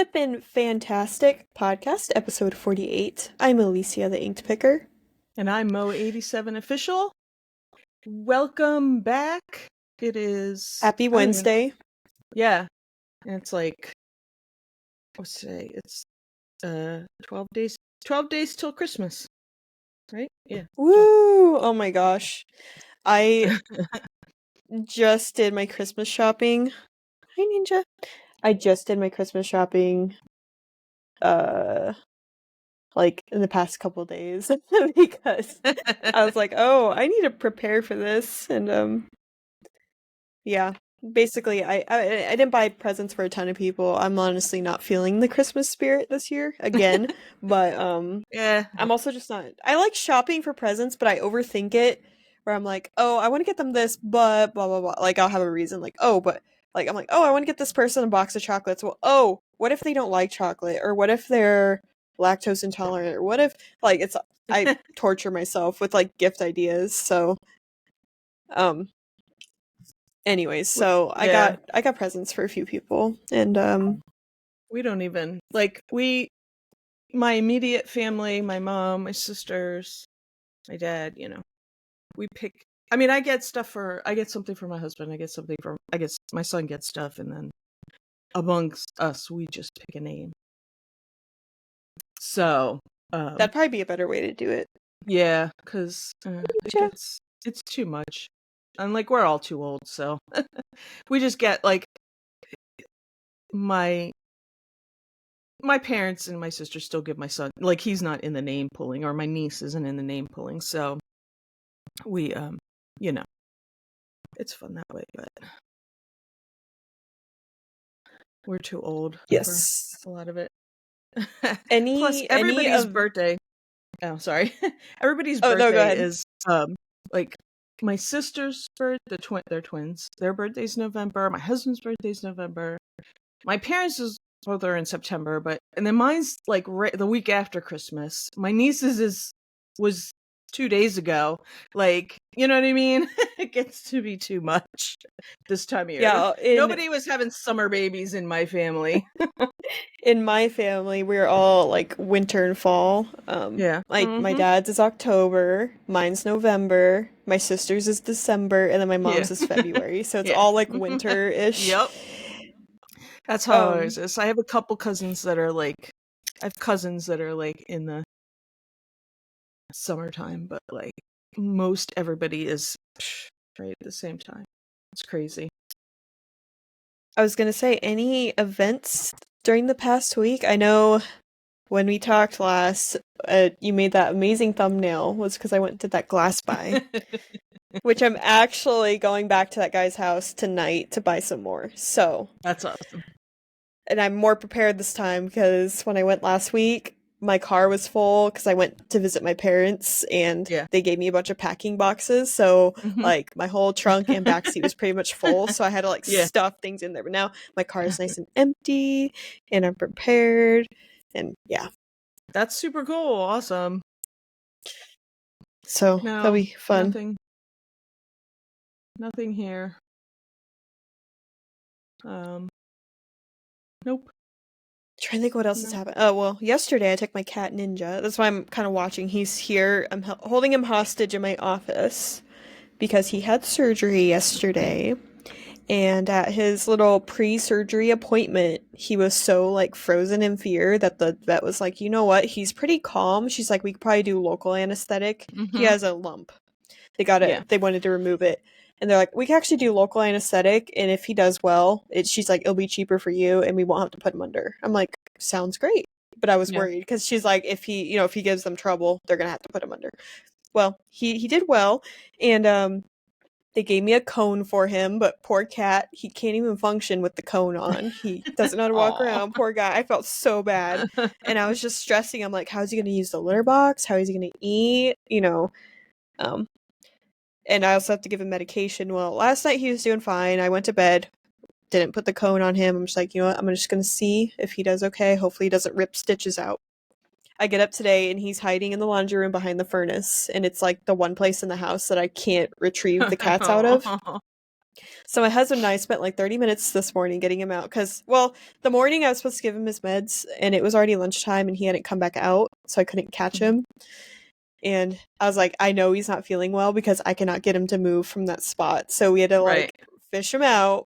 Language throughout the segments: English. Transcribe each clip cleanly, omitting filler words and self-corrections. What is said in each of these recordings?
Flippin' Fantastic Podcast, episode 48. I'm Alicia, the Inked Picker. And I'm Mo87 Official. Welcome back. It is... Happy Wednesday. Yeah. And it's like... What's today? It's 12 days till Christmas. Right? Yeah. Woo! Oh my gosh. I just did my Christmas shopping. Hi, Ninja. I just did my Christmas shopping, like, in the past couple days. Because I was like, oh, I need to prepare for this. And, yeah. Basically, I didn't buy presents for a ton of people. I'm honestly not feeling the Christmas spirit this year again, but Yeah. I'm also just not. I like shopping for presents, but I overthink it. Where I'm like, oh, I want to get them this, but blah blah blah. Like I'll have a reason. Like, oh, but like I'm like, oh, I want to get this person a box of chocolates. Well, oh, what if they don't like chocolate, or what if they're lactose intolerant, or what if like it's I torture myself with like gift ideas. So, um, anyways, so Yeah. I got presents for a few people, and We don't even... Like, my immediate family, my mom, my sisters, my dad, we pick... I mean, I get something for my husband, I guess my son gets stuff, and then amongst us, we just pick a name. So, that'd probably be a better way to do it. yeah, because it's too much. And, like, we're all too old, so we just get, like, my parents and my sister still give my son, like, he's not in the name pulling, or my niece isn't in the name pulling, so we, it's fun that way, but we're too old Yes. for a lot of it. Plus, Any of birthday... Oh, sorry. Everybody's Oh, no, go birthday ahead. is, like, my sister's birthday, they're twins. Their birthday's November. My husband's birthday's November. My parents' both are in September, and then mine's, like, the week after Christmas. My niece's was 2 days ago. Like, you know what I mean? It gets to be too much this time of year. Yeah, Nobody was having summer babies in my family. in my family, we're all like winter and fall. Yeah. My dad's is October, mine's November, my sister's is December, and then my mom's is February. So it's all like winter-ish. Yep. That's how ours is. I have a couple cousins that are like... I have cousins that are like in the summertime, but like most everybody is right at the same time. It's crazy. I was gonna say, any events during the past week? I know when we talked last, you made that amazing thumbnail was because I went and did that glass buy, which I'm actually going back to that guy's house tonight to buy some more. So That's awesome. And I'm more prepared this time because when I went last week, my car was full because I went to visit my parents and they gave me a bunch of packing boxes. So like my whole trunk and backseat was pretty much full. So I had to like stuff things in there. But now my car is nice and empty and I'm prepared. And yeah. That's super cool. Awesome. So that'll be fun. Nothing here. Nope. Trying to think what else has happened. Oh, well, yesterday I took my cat Ninja. That's why I'm kind of watching. He's here. I'm holding him hostage in my office because he had surgery yesterday. And at his little pre-surgery appointment, he was so like frozen in fear that the vet was like, you know what? He's pretty calm. She's like, we could probably do local anesthetic. He has a lump. They wanted to remove it. And they're like, we can actually do local anesthetic, and if he does well, she's like, it'll be cheaper for you, and we won't have to put him under. I'm like, sounds great. But I was worried, because she's like, if he gives them trouble, they're going to have to put him under. Well, he did well, and they gave me a cone for him, but poor cat, he can't even function with the cone on. He doesn't know how to walk around. Poor guy. I felt so bad. And I was just stressing. I'm like, how's he going to use the litter box? How is he going to eat? And I also have to give him medication. Well, last night he was doing fine. I went to bed, didn't put the cone on him. I'm just like, you know what? I'm just going to see if he does okay. Hopefully he doesn't rip stitches out. I get up today and he's hiding in the laundry room behind the furnace. And it's like the one place in the house that I can't retrieve the cats out of. So my husband and I spent like 30 minutes this morning getting him out because, well, the morning I was supposed to give him his meds and it was already lunchtime and he hadn't come back out, so I couldn't catch Mhm. him. And I was like, I know he's not feeling well because I cannot get him to move from that spot. So we had to Right. like fish him out.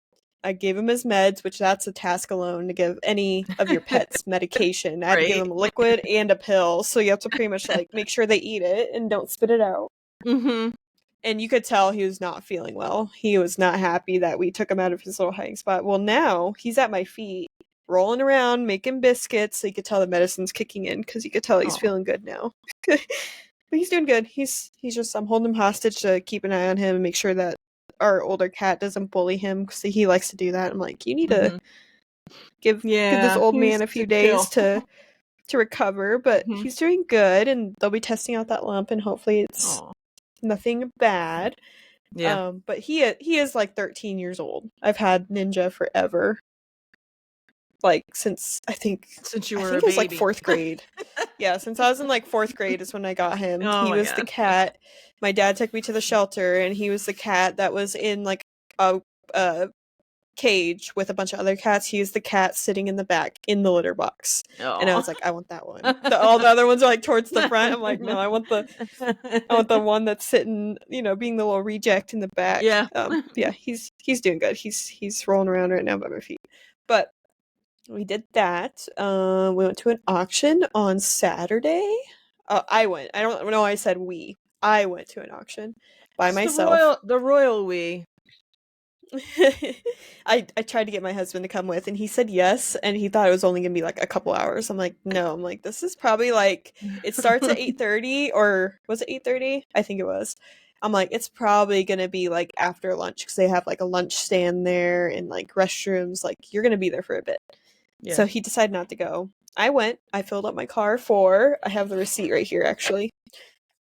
I gave him his meds, which that's a task alone to give any of your pets medication. I had to give Right. him a liquid and a pill. So you have to pretty much like make sure they eat it and don't spit it out. Mhm. And you could tell he was not feeling well. He was not happy that we took him out of his little hiding spot. Well, now he's at my feet, rolling around, making biscuits. So you could tell the medicine's kicking in because you could tell he's Aw. feeling good now. But he's doing good. He's just I'm holding him hostage to keep an eye on him and make sure that our older cat doesn't bully him because he likes to do that. I'm like, you need to Mhm. give this Yeah, old he needs man a to few days chill. to recover. But Mhm. he's doing good, and they'll be testing out that lump, and hopefully it's Aw. nothing bad. Yeah. But he is like 13 years old. I've had Ninja forever, like since Since you I were a think it was like baby. fourth grade. Yeah, since I was in like fourth grade is when I got him. Oh He my was the god. cat. My dad took me to the shelter, and he was the cat that was in like a, a cage with a bunch of other cats. He was the cat sitting in the back in the litter box, and I Aw. was like, I want that one. All the other ones are like towards the front. I'm like, no, I want the one that's sitting, being the little reject in the back. Yeah. Yeah, he's doing good. He's rolling around right now by my feet. But we did that. We went to an auction on Saturday. I went. I don't know. I said we. I went to an auction by It's the myself. royal we. I tried to get my husband to come with, and he said yes, and he thought it was only gonna be like a couple hours. I'm like, no. I'm like, this is probably like it starts at 8:30, or was it 8:30? I think it was. I'm like, it's probably gonna be like after lunch because they have like a lunch stand there and like restrooms. Like you're gonna be there for a bit. Yeah. So he decided not to go. I went. I filled up my car for. I have the receipt right here actually.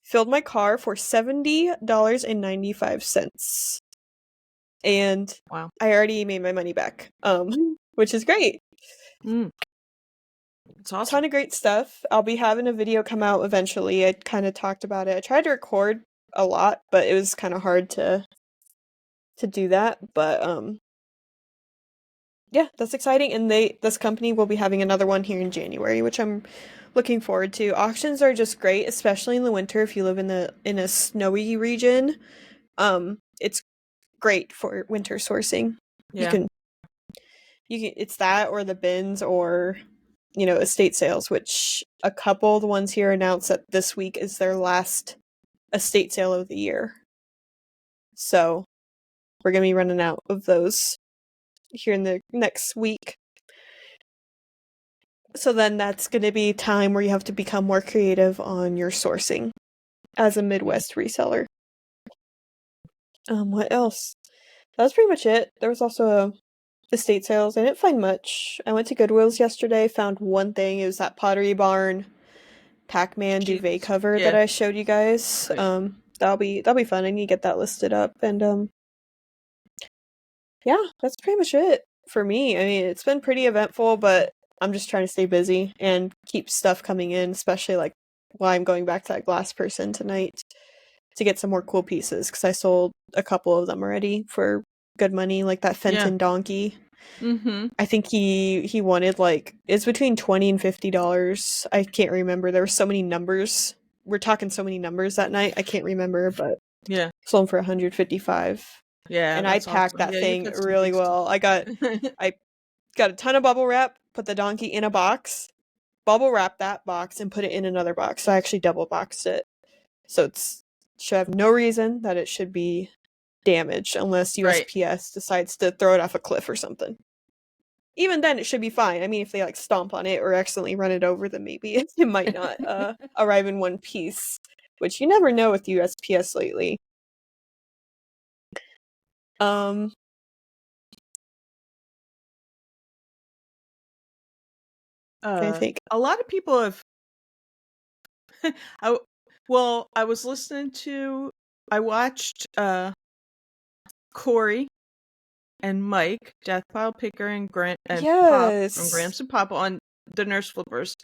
Filled my car for $70.95 and Wow. I already made my money back, which is great. Mm. It's awesome. Ton of great stuff. I'll be having a video come out eventually. I kind of talked about it. I tried to record a lot, but it was kind of hard to do that. But yeah, that's exciting. And this company will be having another one here in January, which I'm looking forward to. Auctions are just great, especially in the winter if you live in a snowy region. It's great for winter sourcing. You Yeah. can it's that or the bins or estate sales, which a couple of the ones here announced that this week is their last estate sale of the year. So we're gonna be running out of those here in the next week. So then that's gonna be time where you have to become more creative on your sourcing as a Midwest reseller. What else? That was pretty much it. There was also estate sales. I didn't find much. I went to Goodwill's yesterday, found one thing. It was that Pottery Barn Pac-Man duvet Sheets. cover that Yeah. I showed you guys. Oh, yeah. That'll be fun. I need to get that listed up. And yeah, that's pretty much it for me. I mean, it's been pretty eventful, but I'm just trying to stay busy and keep stuff coming in, especially like while I'm going back to that glass person tonight to get some more cool pieces because I sold a couple of them already for good money, like that Yeah. Fenton donkey. Mhm. I think he wanted like it's between $20 and $50. I can't remember. There were so many numbers. We're talking so many numbers that night. I can't remember, but Yeah. sold them for 155. Yeah, And I that's packed awesome. that Yeah, you've thing had some really decent. well. I got a ton of bubble wrap, put the donkey in a box, bubble wrap that box, and put it in another box. So I actually double boxed it. So it's should have no reason that it should be damaged unless Right. USPS decides to throw it off a cliff or something. Even then, it should be fine. I mean, if they like stomp on it or accidentally run it over, then maybe it might not arrive in one piece, which you never know with USPS lately. Um, I think. A lot of people have. I well, I was listening to. I watched Corey and Mike, Death Pile Picker and Grant and Pop from Yes. Gramps and Pop on the Nurse Flippers,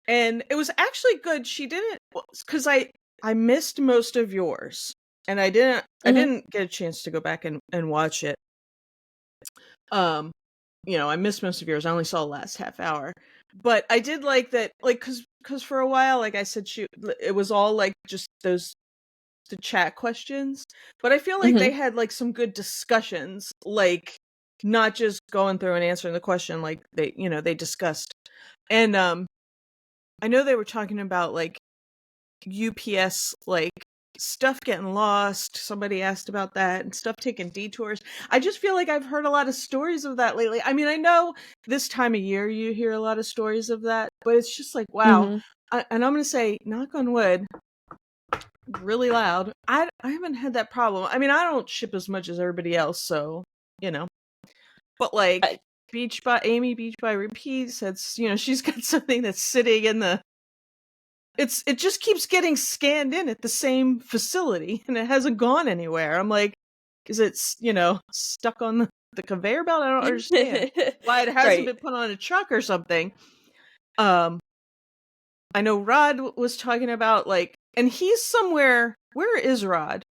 and it was actually good. She didn't because I missed most of yours. and I didn't Hmm. get a chance to go back and watch it. Um, I missed most of yours. I only saw the last half hour, but I did like that, like, cause for a while, like I said, it was all like just the chat questions, but I feel like they Hmm. had like some good discussions, like not just going through and answering the question, like they discussed. And I know they were talking about like UPS, like stuff getting lost. Somebody asked about that, and stuff taking detours. I just feel like I've heard a lot of stories of that lately. I mean, I know this time of year you hear a lot of stories of that, but it's just like, wow. Hmm. And I'm going to say, knock on wood, really loud. I haven't had that problem. I mean, I don't ship as much as everybody else, so you know. But like Beach by Repeat said, she's got something that's sitting in the. It just keeps getting scanned in at the same facility, and it hasn't gone anywhere. I'm like, is it stuck on the conveyor belt? I don't understand why it hasn't Right. been put on a truck or something. Um, I know Rod was talking about like, and he's somewhere. Where is Rod?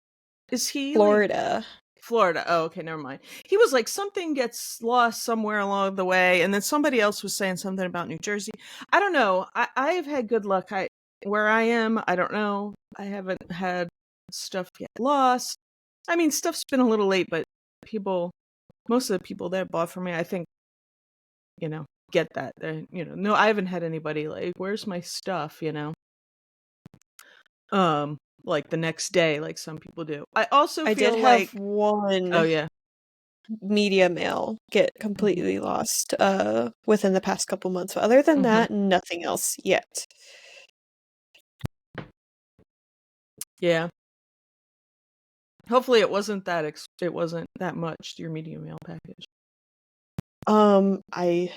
Is he like Florida. Florida? Oh, okay, never mind. He was like something gets lost somewhere along the way, and then somebody else was saying something about New Jersey. I don't know. I have had good luck. Where I am, I don't know. I haven't had stuff get lost. I mean, stuff's been a little late, but most of the people that bought from me, I think, get that. No, I haven't had anybody like, "Where's my stuff?" Like the next day, like some people do. I also I did feel like, have oh one yeah. media mail get Mhm. completely lost within the past couple months. But other than Mhm. that, nothing else yet. Yeah. Hopefully it wasn't that much, your media mail package. I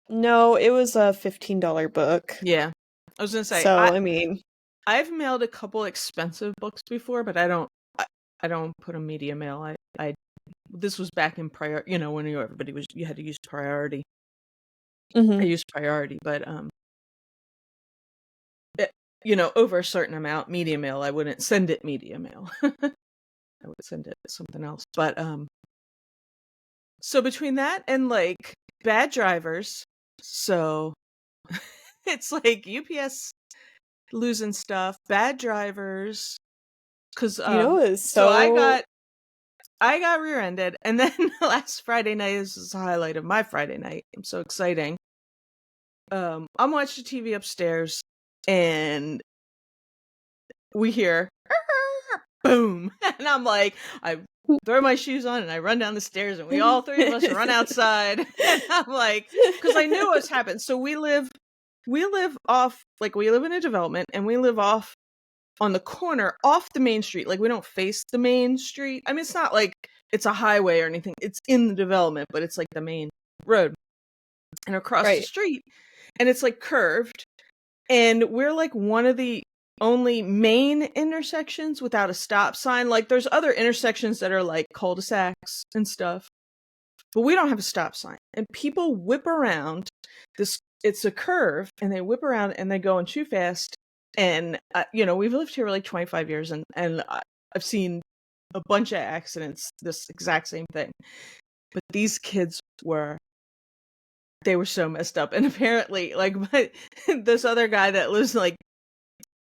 no, it was a $15 book. Yeah. I was gonna say, So, I mean, I've mailed a couple expensive books before, but I don't put a media mail. I this was back in prior, when everybody was, you had to use priority. I mhm. used priority, but it, over a certain amount, media mail, I wouldn't send it media mail. I would send it something else. But so between that and like bad drivers, so it's like UPS losing stuff, bad drivers, cuz You know, it's so so I got rear-ended, and then last Friday night, this is the highlight of my Friday night. I'm so exciting. I'm watching TV upstairs, and we hear boom, and I'm like, I throw my shoes on and I run down the stairs, and we all three of us run outside, and I'm like, because I knew what's happened. So we live off, like we live in a development, and we live off on the corner off the main street. Like we don't face the main street. I mean, it's not like it's a highway or anything. It's in the development, but it's like the main road. And across the right. street, and it's like curved, and we're like one of the only main intersections without a stop sign. Like there's other intersections that are like cul-de-sacs and stuff, but we don't have a stop sign. And people whip around this, it's a curve, and they whip around and they going too fast. And we've lived here like 25 years, and I've seen a bunch of accidents, this exact same thing. But these kids they were so messed up. And apparently, like, this other guy that lives like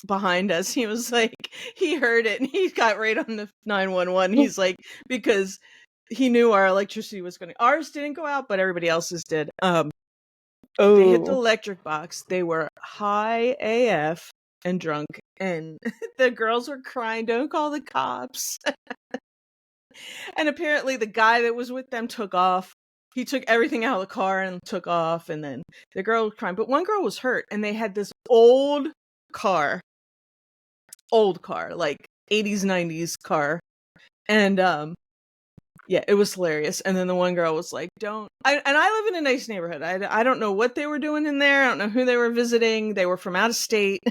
behind us, he was like, he heard it and he got right on the 911. He's like, because he knew our electricity was going to, ours didn't go out, but everybody else's did. They hit the Oh, electric box. They were high AF and drunk, and the girls were crying, "Don't call the cops." And apparently the guy that was with them took off. He took everything out of the car and took off, and then the girl was crying. But one girl was hurt, and they had this car, old car, like 80s, 90s car. And yeah, it was hilarious. And then the one girl was like, and I live in a nice neighborhood. I don't know what they were doing in there. I don't know who they were visiting. They were from out of state.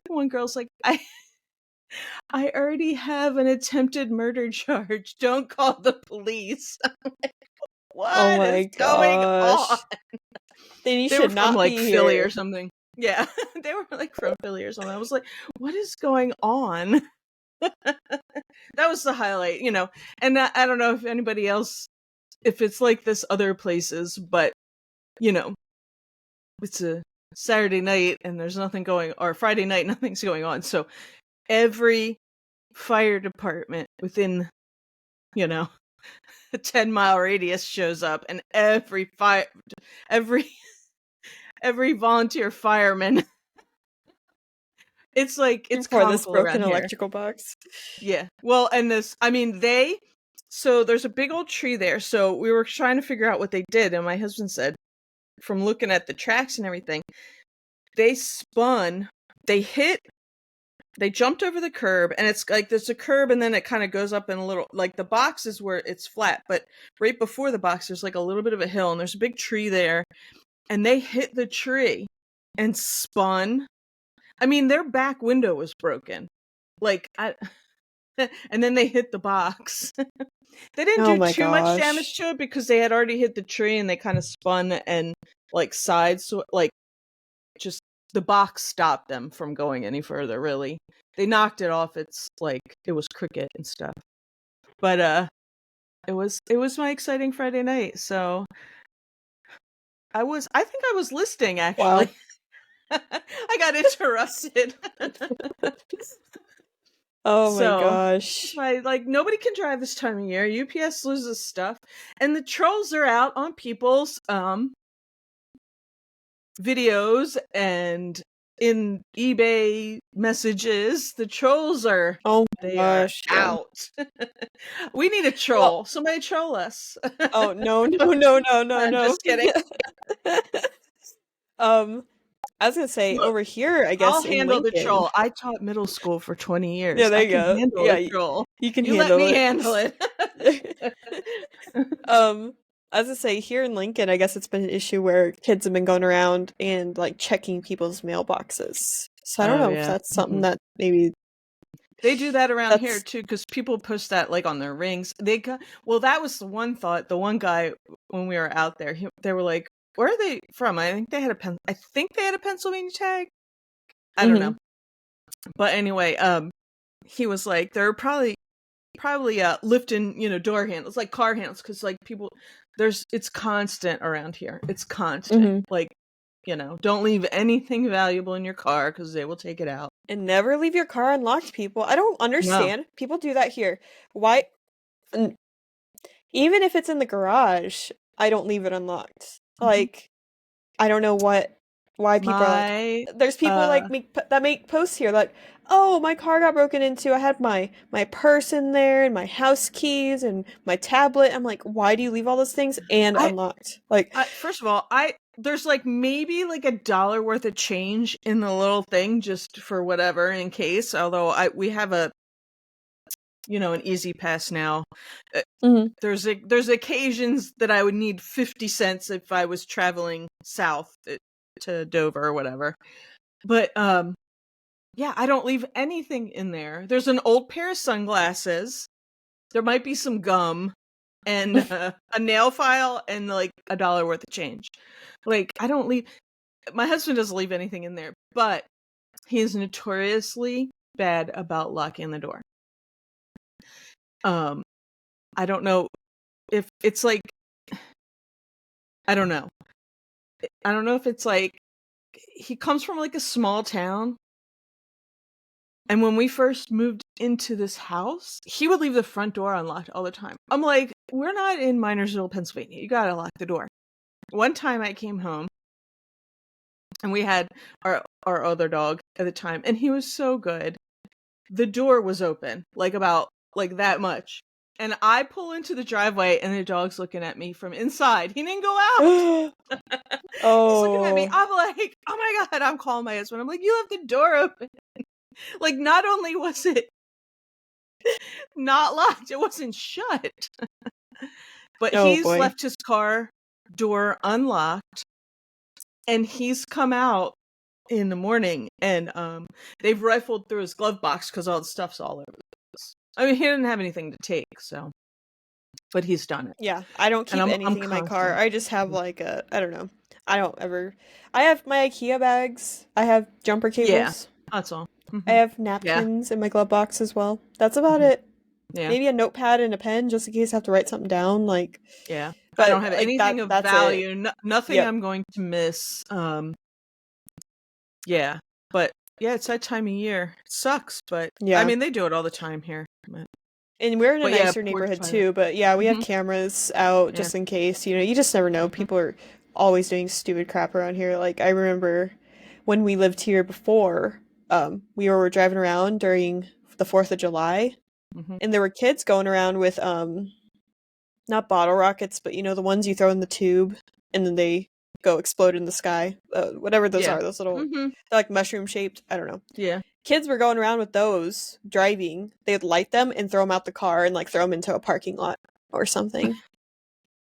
One girl's like, I already have an attempted murder charge. Don't call the police. oh What is my going on? gosh. Then you They were should from not like be Philly here. or something. Yeah, they were like from Philly or something. I was like, what is going on? That was the highlight, you know. And I don't know if anybody else, if it's like this other places, but you know, it's a Saturday night and there's nothing going, or Friday night, nothing's going on. So every fire department within, you know, a 10-mile radius shows up, and every every volunteer fireman. It's like, it's For this comical broken around here. electrical box. Yeah. Well, and this, I mean, so there's a big old tree there. So we were trying to figure out what they did. And my husband said, from looking at the tracks and everything, they spun, they jumped over the curb, and it's like there's a curb and then it kind of goes up in a little, like the box is where it's flat, but right before the box, there's like a little bit of a hill and there's a big tree there. And they hit the tree and spun. I mean, their back window was broken. Like, and then they hit the box. They didn't Oh do my too much damage gosh. to it because they had already hit the tree and they kind of spun and like sides, so like just the box stopped them from going any further, really. They knocked it off. It's like it was cricket and stuff. But it was my exciting Friday night. So I think I was listing actually. Wow. I got interrupted. Oh my So it's gosh. my, like, nobody can drive this time of year. UPS loses stuff, and the trolls are out on people's videos and in eBay messages. The trolls are Oh my they are gosh. Yeah. out. We need a Well, troll. Somebody troll us. oh no, no, no, no, no, I'm no. just kidding. um, I was gonna say Look, over here, I I'll guess in handle the Lincoln. troll. I taught middle school for 20 Yeah, years. there I you can go. handle Yeah, a troll. you can You let handle me it. handle it. I was gonna say here in Lincoln, I guess it's been an issue where kids have been going around and like checking people's mailboxes. So I don't Oh know if yeah. that's something that maybe They do that around here that's too, because people post that like on their rings. Well, that was the one thought. The one guy, when we were out there, they were like, "Where are they from?" I think they had a Pennsylvania tag. I don't know, hmm but anyway, he was like, they're probably lifting, door handles, like car handles, because like people, it's constant around here. It's constant. hmm Like, don't leave anything valuable in your car because they will take it out. and never leave your car unlocked, people. I don't No. understand. People do that here. Why? n- Even if it's in the garage, I don't leave it unlocked. Mhm. Like, I don't know why people are like My there's people uh like that make posts here like, "Oh, my car got broken into. I had my purse in there and my house keys and my tablet." I'm like, "Why do you leave all those things and I unlocked?" Like, First of all, I there's like maybe like $1 worth of change in the little thing just for whatever in case. Although we have an easy pass now. Uh, mhm, there's occasions that I would need 50 cents if I was traveling south to Dover or whatever. But yeah, I don't leave anything in there. There's an old pair of sunglasses. There might be some gum and a nail file and like $1 worth of change. Like, I don't leave. My husband doesn't leave anything in there, but he is notoriously bad about locking the door. Um, I don't know if it's like, I don't know. I don't know if it's like he comes from like a small town, and when we first moved into this house, he would leave the front door unlocked all the time. I'm like, we're not in Minersville, Pennsylvania. You gotta lock the door. One time I came home and we had our other dog at the time, and he was so good. The door was open, like about like that much. And I pull into the driveway and the dog's looking at me from inside. He didn't go out. mhm. He's looking at me. Oh, I'm like, oh my God. I'm calling my husband. I'm like, you have the door open. Like, not only was it not locked, it wasn't shut. But oh he's boy. left his car door unlocked and he's come out in the morning and they've rifled through his glove box because all the stuff's all over the place. I mean, he didn't have anything to take, so but he's done it. Yeah, I don't And keep I'm anything in my car. constantly I just have like I don't know. I don't ever I have my IKEA bags. I have jumper yeah, cables. that's all. I have Yeah. napkins in my glove box as well. That's about it. Yeah. Maybe a notepad and a pen just in case I have to write something down. Like, Yeah. I but don't have like anything of that's it. value. Nothing Yep. I'm going to miss. Yeah. But yeah, it's that time of year. It sucks, but I Yeah. mean they do it all the time here. And we're in a But yeah, nicer porch neighborhood fire. too, but yeah, we have Hmm. cameras out Yeah. just in case. You just never know. Hmm. People are always doing stupid crap around here. Like I remember when we lived here before, we were driving around during the 4th of July, Hmm. and there were kids going around with not bottle rockets, but the ones you throw in the tube and then they go explode in the sky. Whatever those Yeah. are, those little Hmm. they're like mushroom shaped. I don't know. Yeah. Kids were going around with those driving. They'd light them and throw them out the car and like throw them into a parking lot or something.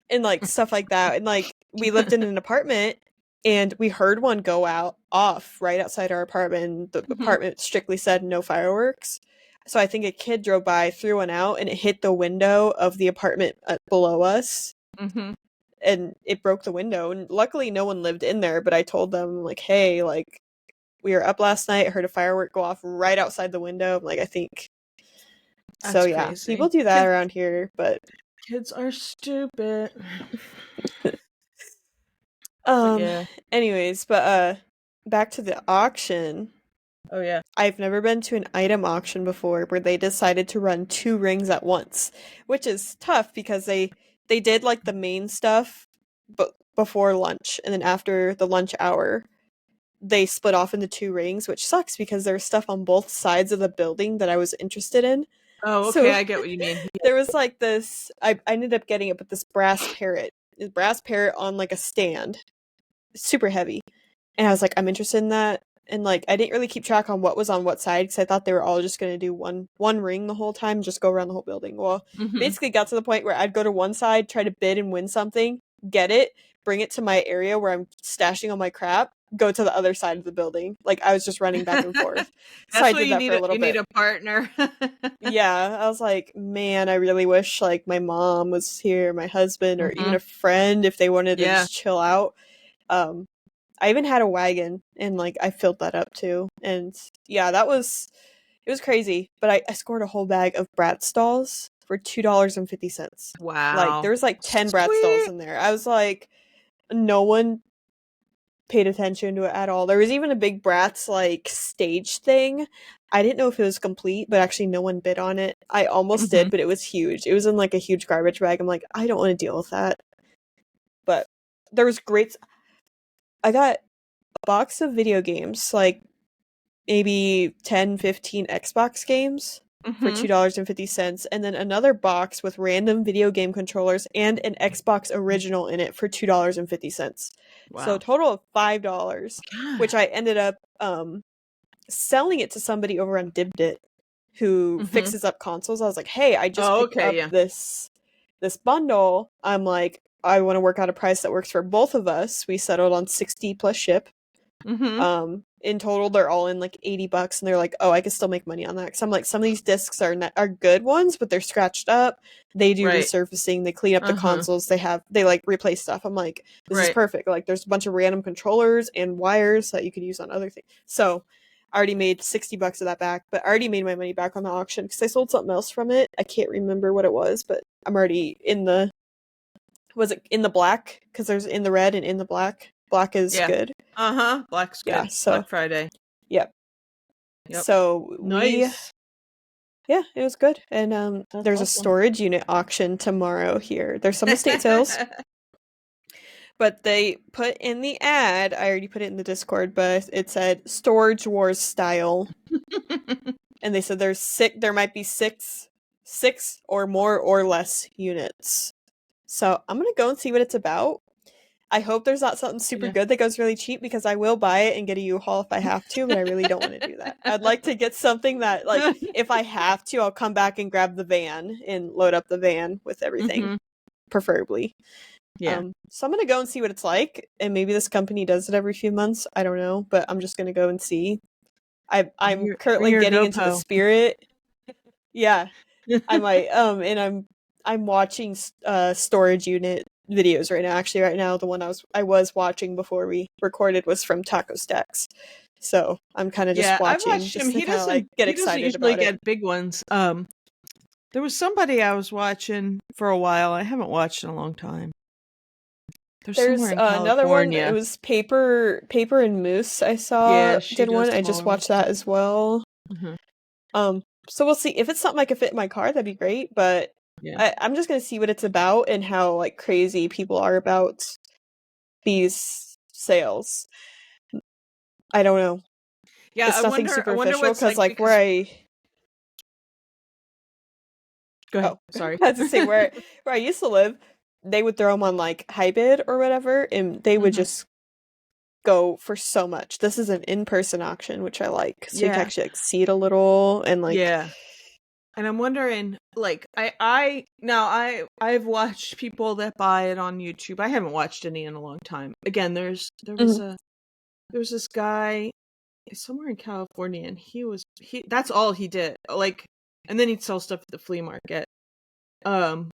And like stuff like that. And like we lived in an apartment and we heard one go out off right outside our apartment. And the Hmm. apartment strictly said no fireworks. So I think a kid drove by, threw one out, and it hit the window of the apartment below us, Hmm. and it broke the window. And luckily, no one lived in there. But I told them like, "Hey, like we were up last night. I heard a firework go off right outside the window. Like I think so. That's Yeah, crazy. people do that around here, but Kids are stupid. But um. yeah. Anyways, but back to the auction. Oh yeah. I've never been to an item auction before where they decided to run two rings at once, which is tough because they did like the main stuff, but before lunch, and then after the lunch hour, they split off into two rings, which sucks because there's stuff on both sides of the building that I was interested in. Oh, okay. So I get what you mean. there was like this. I ended up getting it, but this brass parrot on like a stand, super heavy, and I was like, I'm interested in that. And like, I didn't really keep track on what was on what side because I thought they were all just gonna do one ring the whole time, just go around the whole building. Well, Hmm. basically got to the point where I'd go to one side, try to bid and win something, get it, bring it to my area where I'm stashing all my crap, go to the other side of the building. Like I was just running back and forth. So That's I what did you that need. for a little You need bit. a partner. Yeah, I was like, man, I really wish like my mom was here, my husband, or even Hmm. a friend if they wanted to Yeah. just chill out. Um, I even had a wagon and like I filled that up too. And yeah, it was crazy. But I scored a whole bag of brat stalls for $2.50. Like Wow. there was like 10 brat stalls Sweet. in there. I was like, no one paid attention to it at all. There was even a big Bratz like stage thing. I didn't know if it was complete, but actually no one bid on it. I almost Hmm. did, but it was huge. It was in like a huge garbage bag. I'm like, I don't want to deal with that. But there was great. I got a box of video games, like maybe 10, 15 Xbox games for Hmm. $2.50, and then another box with random video game controllers and an Xbox original in it for $2.50. So a Wow. total of $5, God. which I ended up selling it to somebody over on Dibdit who Hmm. fixes up consoles. I was like, "Hey, I just Oh, picked okay. up Yeah. this bundle. I'm like, I want to work out a price that works for both of us." We settled on 60 plus ship. Hmm. In total they're all in like $80, and they're like, "Oh, I can still make money on that." Because I'm like, some of these discs are good ones, but they're scratched up. They do Right. resurfacing, they clean up the Uh-huh. consoles, they like replace stuff. I'm like, this is Right. perfect. Like there's a bunch of random controllers and wires that you could use on other things. So I already made $60 of that back, but I already made my money back on the auction because I sold something else from it. I can't remember what it was, but I'm already in the was it in the black? Because there's in the red and in the black. Black is Yeah. good. Uh-huh. Black's Yeah, good. so Black Friday. yep. Yep. So we Nice. yeah, it was good. And That's there's a awesome. storage unit auction tomorrow here. There's some estate sales, but they put in the ad, I already put it in the Discord, but it said Storage Wars style. And they said there might be six or more or less units. So I'm gonna go and see what it's about. I hope there's not something super Yeah. good that goes really cheap because I will buy it and get a U-Haul if I have to, but I really don't want to do that. I'd like to get something that, like, if I have to, I'll come back and grab the van and load up the van with everything, Hmm. preferably. Yeah. So I'm gonna go and see what it's like, and maybe this company does it every few months. I don't know, but I'm just gonna go and see. I'm Bring currently your getting into the GoPro. spirit. Yeah, I might. And I'm watching storage unit videos right now. Actually, right now the one I was watching before we recorded was from Taco Stacks. So I'm kind of just Yeah, I've watching watched him. just to kind of like get He doesn't excited usually about it. get big ones. There was somebody I was watching for a while. I haven't watched in a long time. They're somewhere There's in another one. It California. was Paper and Moose. I Yeah, saw she did does one. I just smaller ones watched too. that as well. Hmm. So we'll see if it's something I can fit in my car. That'd be great. But Yeah. I'm just gonna see what it's about and how like crazy people are about these sales. I don't know. Yeah, It's nothing I wonder superficial what's because like like where because I go ahead. oh Sorry. I had to say where I used to live, they would throw them on like high bid or whatever, and they would Hmm. just go for so much. This is an in-person auction, which I like, so you can Yeah. actually like see it a little and like. Yeah. And I'm wondering, like, I've watched people that buy it on YouTube. I haven't watched any in a long time. Again, Mhm. there was this guy somewhere in California, and he that's all he did. Like, and then he'd sell stuff at the flea market. Um,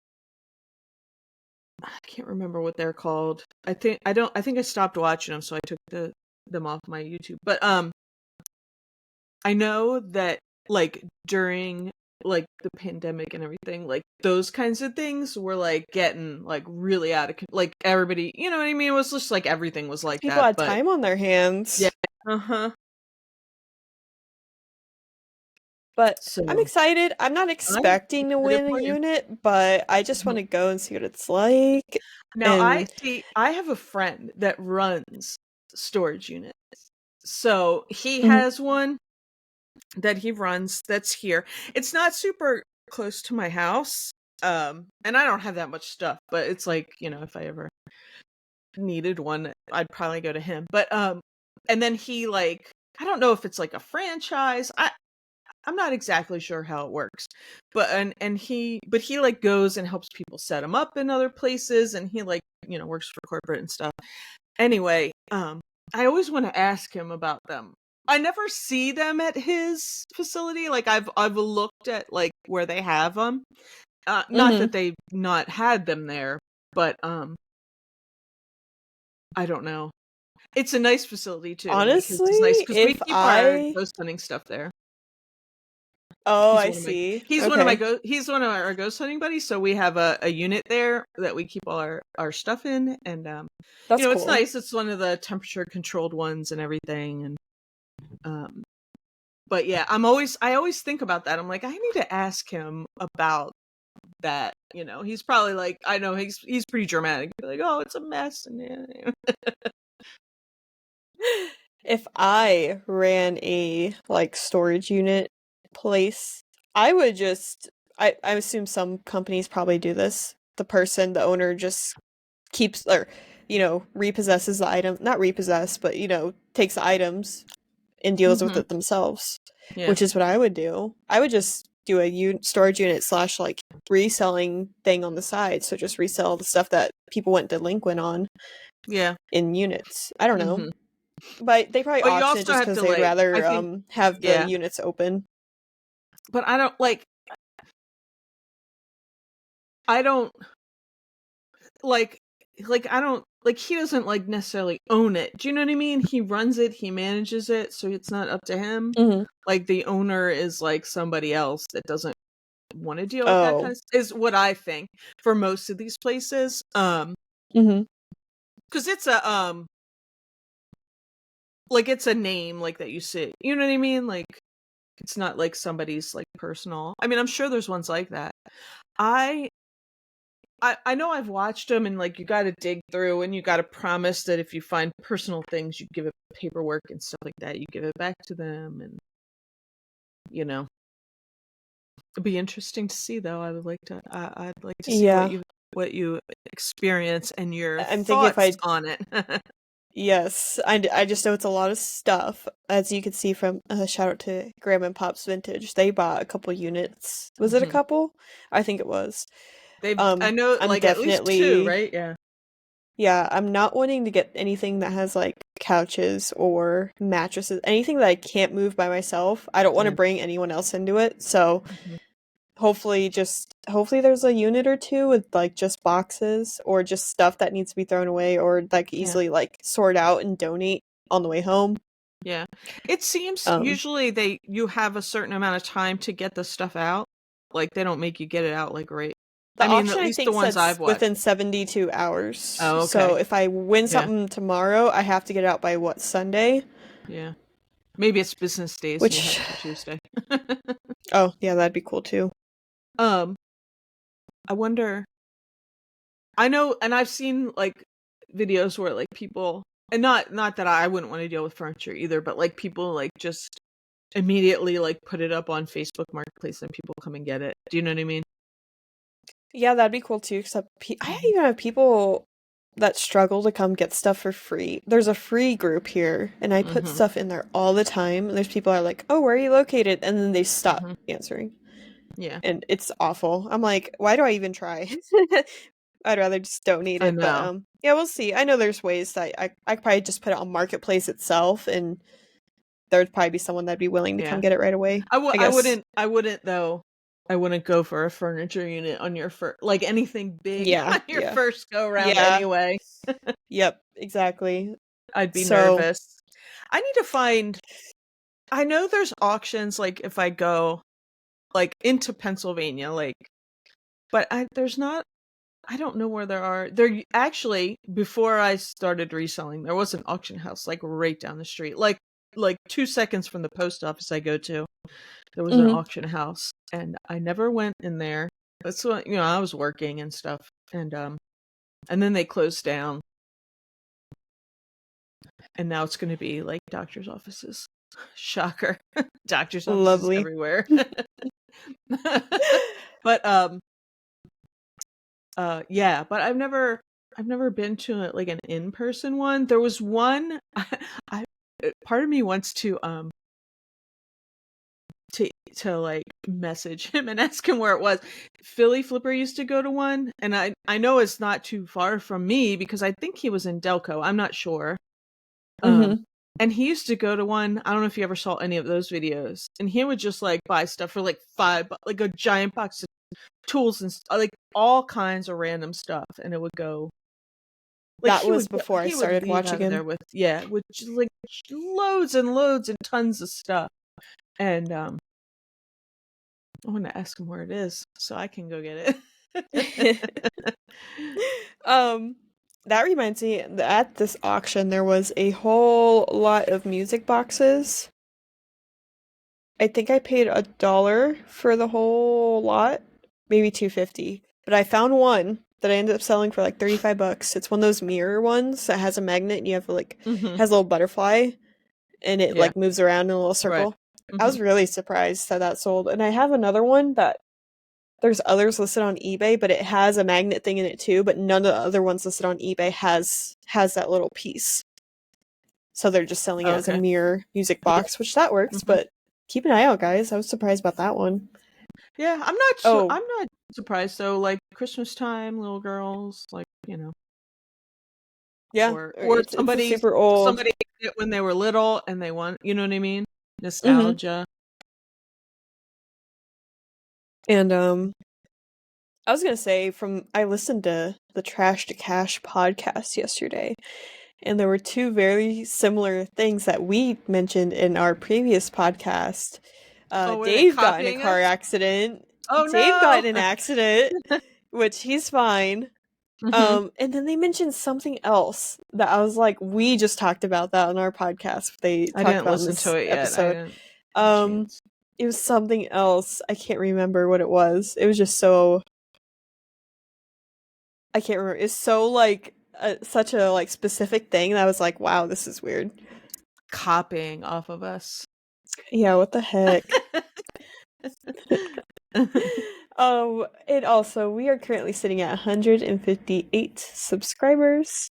I can't remember what they're called. I think I stopped watching them, so I took them off my YouTube. But I know that like during like the pandemic and everything, like those kinds of things were like getting like really like everybody, you know what I mean? It was just like everything was like People that. had But time on their yeah, hands. uh-huh. But I'm So excited. I'm not I'm expecting to excited win a for you. unit, but I just Mhm. want to go and see what it's like. Now I And see I have a friend that runs storage units. So he mhm, has one that he runs that's here. It's not super close to my house. And I don't have that much stuff, but it's like, you know, if I ever needed one, I'd probably go to him. But and then he like I don't know if it's like a franchise. I'm not exactly sure how it works. But and he like goes and helps people set them up in other places, and he like, you know, works for corporate and stuff. Anyway, I always want to ask him about them. I never see them at his facility. Like I've looked at like where they have them. Not mhm. that they've not had them there, but I don't know. It's a nice facility too because it's nice Honestly, because we if keep our I ghost hunting stuff there. oh, I see. Okay. He's one of our ghost hunting buddies, so we have a unit there that we keep all our stuff in, and you That's know, it's cool. nice. It's one of the temperature controlled ones and everything, and um but yeah, I always think about that. I'm like, I need to ask him about that. You know, he's probably like, I know he's pretty dramatic. He'd be like, oh, it's a mess, and yeah. If I ran a like storage unit place, I would just I assume some companies probably do this. The owner just keeps or repossesses the item, not repossess, but takes the items and deals with Hmm. it themselves, Yeah, which is what I would do. I would just do a storage unit slash like reselling thing on the side. So just resell the stuff that people went delinquent on yeah. in units. I don't know. Hmm. But they probably But you auction it also just have because to they'd like, I rather think, have the yeah. units open. But I don't like I don't like he doesn't like necessarily own it. Do you know what I mean? He runs it, he manages it, so it's not up to him. Hmm. Like the owner is like somebody else that doesn't want to deal with that kind Oh. of is what I think for most of these places. Hmm. Cuz it's a like it's a name like that you see. You know what I mean? Like it's not like somebody's like personal. I mean, I'm sure there's ones like that. I I know I've watched them and like you got to dig through and you got to promise that if you find personal things, you give it paperwork and stuff like that. You give it back to them, and you know, it'd be interesting to see though. I'd like to see Yeah. what you experience and your I'm thinking if thoughts I on it. yes, I just know it's a lot of stuff. As you can see from shout out to Grandma and Pop's Vintage. They bought a couple units. Was it a Hmm. couple? I think it was. I know I'm like at least two, definitely right? Yeah. yeah, I'm not wanting to get anything that has like couches or mattresses, anything that I can't move by myself. I don't want to Yeah. bring anyone else into it. So Hmm. hopefully there's a unit or two with like just boxes or just stuff that needs to be thrown away or like Yeah. easily like sort out and donate on the way home. Yeah. It seems Um, usually you have a certain amount of time to get the stuff out. Like they don't make you get it out like right. the I mean, auction at I least the think ones says I've watched. within 72 hours. Oh, So okay. if I win Yeah. something tomorrow, I have to get it out by what, Sunday? Yeah. Maybe it's business days and you have Which, to Tuesday. oh yeah, that'd be cool too. um, I wonder. I know, and I've seen like videos where like people, and not that I wouldn't want to deal with furniture either, but like people like just immediately like put it up on Facebook Marketplace and people come and get it. Do you know what I mean? Yeah, that'd be cool too. Except I Mhm. even have people that struggle to come get stuff for free. There's a free group here, and I put Mhm. stuff in there all the time. And there's people that are like, "Oh, where are you located?" And then they stop Mhm. answering, Yeah. and it's awful. I'm like, why do I even try? I'd rather just donate I it. But know. yeah, we'll see. I know there's ways that I could probably just put it on Marketplace itself, and there'd probably be someone that'd be willing to come Yeah. get it right away. I I guess. wouldn't though. I wouldn't go for a furniture unit on your first, like anything big Yeah, on your yeah, first go round yeah. anyway. Yep, exactly. I'd be So, nervous. I need to find, I know there's auctions like if I go like into Pennsylvania, like, but there's not, I don't know where there are. There actually, before I started reselling, there was an auction house like right down the street, like 2 seconds from the post office I go to. There was an mhm. auction house, and I never went in there. That's what I was working and stuff, and then they closed down, and now it's going to be like doctors' offices. Shocker, doctors' offices Lovely. everywhere. But yeah, but I've never been to like an in-person one. There was one I part of me wants to like message him and ask him where it was. Philly Flipper used to go to one, and I know it's not too far from me because I think he was in Delco. I'm not sure. Um Mhm. and he used to go to one. I don't know if you ever saw any of those videos. And he would just like buy stuff for like like a giant box of tools and like all kinds of random stuff, and it would go like That was before I he would started leave watching out of there him. with with just, like loads and loads and tons of stuff. And I want to ask him where it is so I can go get it. Um, that reminds me, at this auction, there was a whole lot of music boxes. I think I paid $1 for the whole lot, maybe 250. But I found one that I ended up selling for like 35 bucks. It's one of those mirror ones that has a magnet and you have like Hmm. has a little butterfly and it Yeah. like moves around in a little Right. circle. I Hmm. was really surprised that that sold. And I have another one that there's others listed on eBay, but it has a magnet thing in it too, but none of the other ones listed on eBay has that little piece. So they're just selling it as a Okay. mirror music box, which that works, Hmm. but keep an eye out, guys. I was surprised about that one. Yeah, Oh, I'm not surprised though. Like Christmas time, little girls, like yeah, or it's a super old. somebody did it when they were little and they want, you know what I mean? Hmm. Nostalgia. And I was gonna say from I listened to the Trash to Cash podcast yesterday, and there were two very similar things that we mentioned in our previous podcast. Oh, were they Dave got in a copying car us? accident. Oh Dave got no. in an accident, which he's fine. Hmm. And then they mentioned something else that I was like, we just talked about that on our podcast. They I talked didn't about in listen this to it yet. I episode. didn't have a Um, chance. it was something else. I can't remember what it was. It was just so I can't remember. It's so like such a like specific thing that I was like, wow, this is weird. Copying off of us. Yeah, what the heck? And also we are currently sitting at 158 subscribers,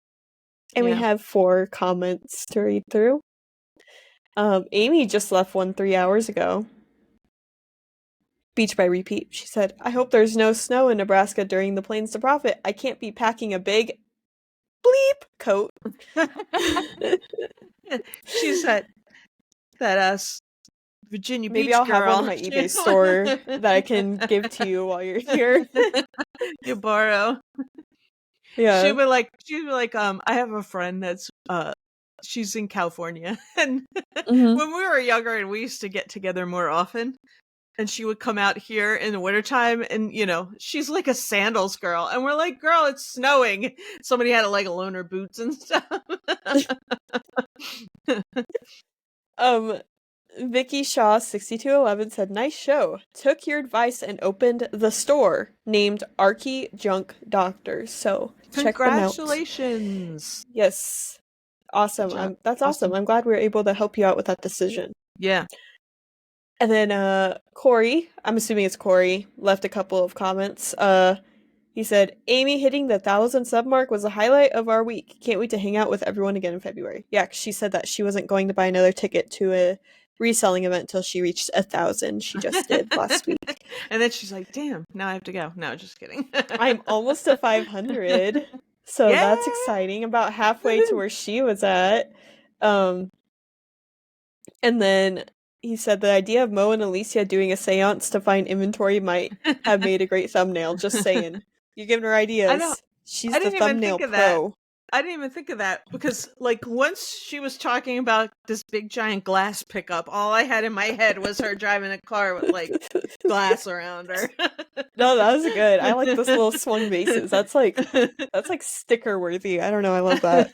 and we Yeah. have 4 comments to read through. Amy just left one 3 hours ago. Beach by Repeat. She said, I hope there's no snow in Nebraska during the Plains to Profit. I can't be packing a big bleep coat. She's that Virginia Maybe Beach I'll have one in girl. my eBay store that I can give to you while you're here. You borrow. Yeah. She'd be like, I have a friend that's she's in California, and Hmm. when we were younger, and we used to get together more often, and she would come out here in the wintertime, and she's like a sandals girl, and we're like, girl, it's snowing. Somebody had to like loan her boots and stuff. Um, Vicky Shaw 6211 said, "Nice show. Took your advice and opened the store named Archie Junk Doctors. So check them out." Congratulations. Yes. Good Awesome. job. That's awesome. Awesome. I'm glad we were able to help you out with that decision. Yeah. And then Corey, I'm assuming it's Corey, left a couple of comments. He said, "Amy hitting the 1,000 sub mark was a highlight of our week. Can't wait to hang out with everyone again in February." Yeah, 'cause she said that she wasn't going to buy another ticket to a reselling event until she reached 1,000. She just did last week. And then she's like, damn, now I have to go. No, just kidding. I'm almost to 500, so Yeah. that's exciting. About halfway to where she was at. And then he said the idea of Mo and Alicia doing a seance to find inventory might have made a great thumbnail. Just saying. You're giving her I know. ideas. She's I the didn't even thumbnail think of that. pro. I didn't even think of that because, like, once she was talking about this big giant glass pickup, all I had in my head was her driving a car with like glass around her. No, that was good. I like those little swung bases. That's like sticker worthy. I don't know. I love that.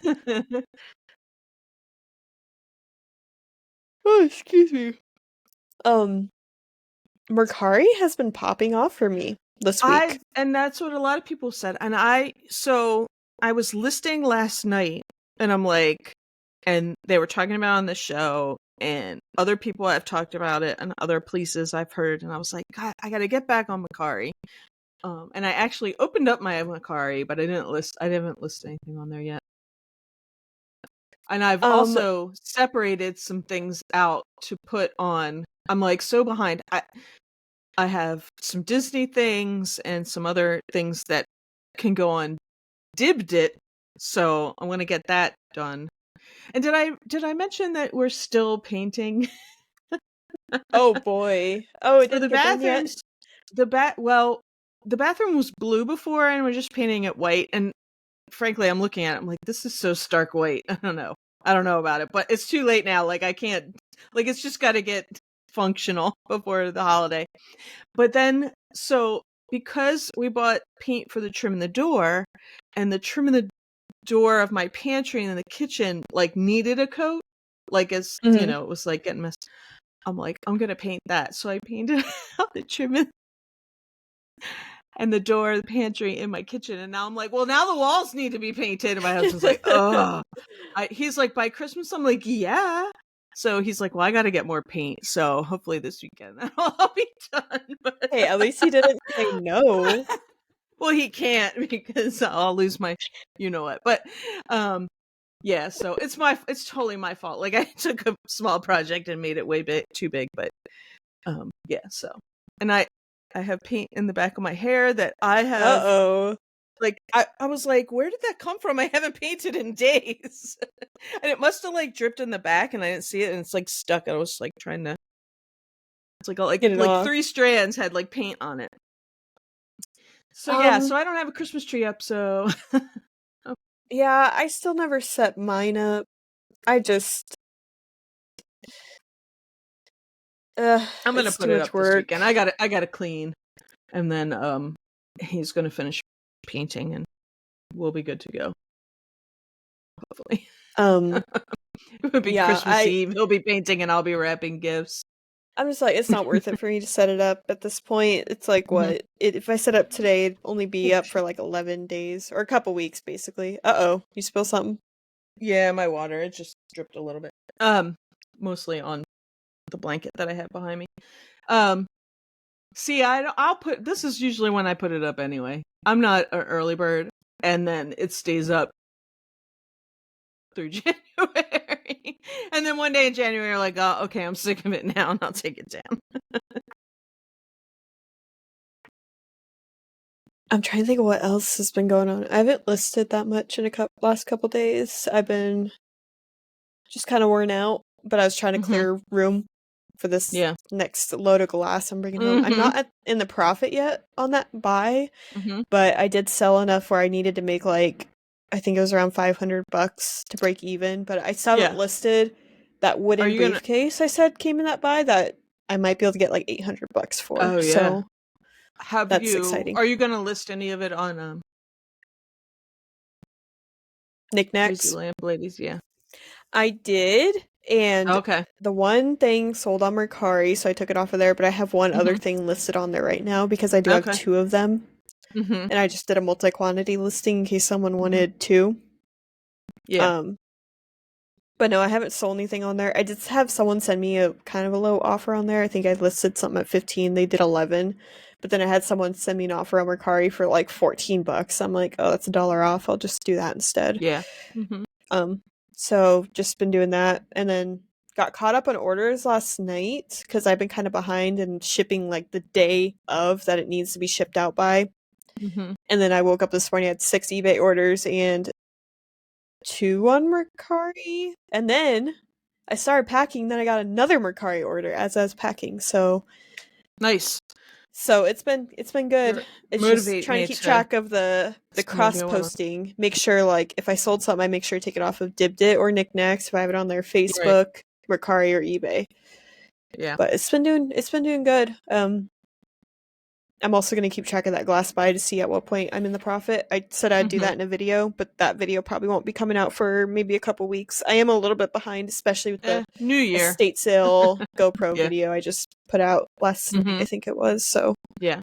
Oh, excuse me. Mercari has been popping off for me this week. And that's what a lot of people said. And I was listing last night, and I'm like, and they were talking about it on the show, and other people have talked about it, and other places I've heard, and I was like, God, I got to get back on Mercari. And I actually opened up my Mercari, but I didn't list anything on there yet. And I've also separated some things out to put on. I'm like so behind. I have some Disney things and some other things that can go on Dibdit, so I'm gonna get that done. And did I mention that we're still painting? Oh boy. Oh, it So the didn't get done yet? bathrooms, the bathroom was blue before, and we're just painting it white. And frankly, I'm looking at it, I'm like, this is so stark white. I don't know about it, but it's too late now. Like, I can't, like, it's just got to get functional before the holiday. But then, so because we bought paint for the trim in the door, and the trim in the door of my pantry and the kitchen like needed a coat, like, as Mhm. it was like getting messed. I'm like, I'm gonna paint that. So I painted out the trim and the door, the pantry, in my kitchen. And now I'm like, well, now the walls need to be painted. And my husband's like, oh, he's like, by Christmas. I'm like, yeah. So he's like, well, I got to get more paint. So hopefully this weekend that'll all be done. But Hey, at least he didn't say no. well, he can't because I'll lose my, what. But yeah. So it's totally my fault. Like, I took a small project and made it way too big. But yeah. So, and I have paint in the back of my hair that I have. Uh-oh. Like, I was like, where did that come from? I haven't painted in days. And it must have like dripped in the back, and I didn't see it, and it's like stuck. I was like trying to, it's Get it like off. 3 strands had like paint on it. So yeah, so I don't have a Christmas tree up, so Yeah, I still never set mine up. I just I'm gonna it's put too it much up this work. weekend. I gotta clean, and then he's gonna finish painting, and we'll be good to go. Hopefully. It would be Yeah, Christmas Eve. He'll be painting, and I'll be wrapping gifts. I'm just like, it's not worth it for me to set it up at this point. It's like, what? If I set up today, it'd only be up for like 11 days or a couple weeks, basically. Uh-oh, you spill something? Yeah, my water, it just dripped a little bit. Mostly on the blanket that I had behind me. See, I'll put, this is usually when I put it up anyway. I'm not an early bird, and then it stays up through January. And then one day in January, you're like, oh, okay, I'm sick of it now, and I'll take it down. I'm trying to think of what else has been going on. I haven't listed that much in last couple days. I've been just kind of worn out, but I was trying to clear room for this next load of glass I'm bringing home. I'm not in the profit yet on that buy, but I did sell enough where I needed to make like I think it was around $500 to break even, but I still haven't Yeah. listed that Are wooden you gonna? briefcase I said came in that buy that I might be able to get like $800 for. Oh yeah. So Have that's you? exciting. Are you gonna list any of it on Crazy Knickknacks. Lamp Ladies? Yeah. I did, and Okay. the one thing sold on Mercari, so I took it off of there, but I have one other Mhm. thing listed on there right now because I do have Okay. two of them. Mhm. And I just did a multi-quantity listing in case someone Mhm. wanted two. Yeah. Um, but no, I haven't sold anything on there. I did have someone send me a kind of a low offer on there. I think I listed something at 15. They did 11. But then I had someone send me an offer on Mercari for like $14. I'm like, oh, that's $1 off. I'll just do that instead. Yeah. Mhm. Um, so just been doing that, and then got caught up on orders last night because I've been kind of behind and shipping like the day of that it needs to be shipped out by. Mhm. And then I woke up this morning, I had 6 eBay orders and 2 on Mercari. And then I started packing, then I got another Mercari order as I was packing. Nice. So it's been good. You're It's just motivate trying to me keep to. track of the It's gonna be cross one of. posting. Make sure like if I sold something, I make sure to take it off of Dibdit or Knickknacks if I have it on their Right. Facebook, Mercari, or eBay. Yeah. But it's been doing good. I'm also gonna keep track of that glass buy to see at what point I'm in the profit. I said I'd do Mhm. that in a video, but that video probably won't be coming out for maybe a couple weeks. I am a little bit behind, especially with the New year. estate sale GoPro Yeah. video I just put out last night, I Mhm. think it was. So, Yeah.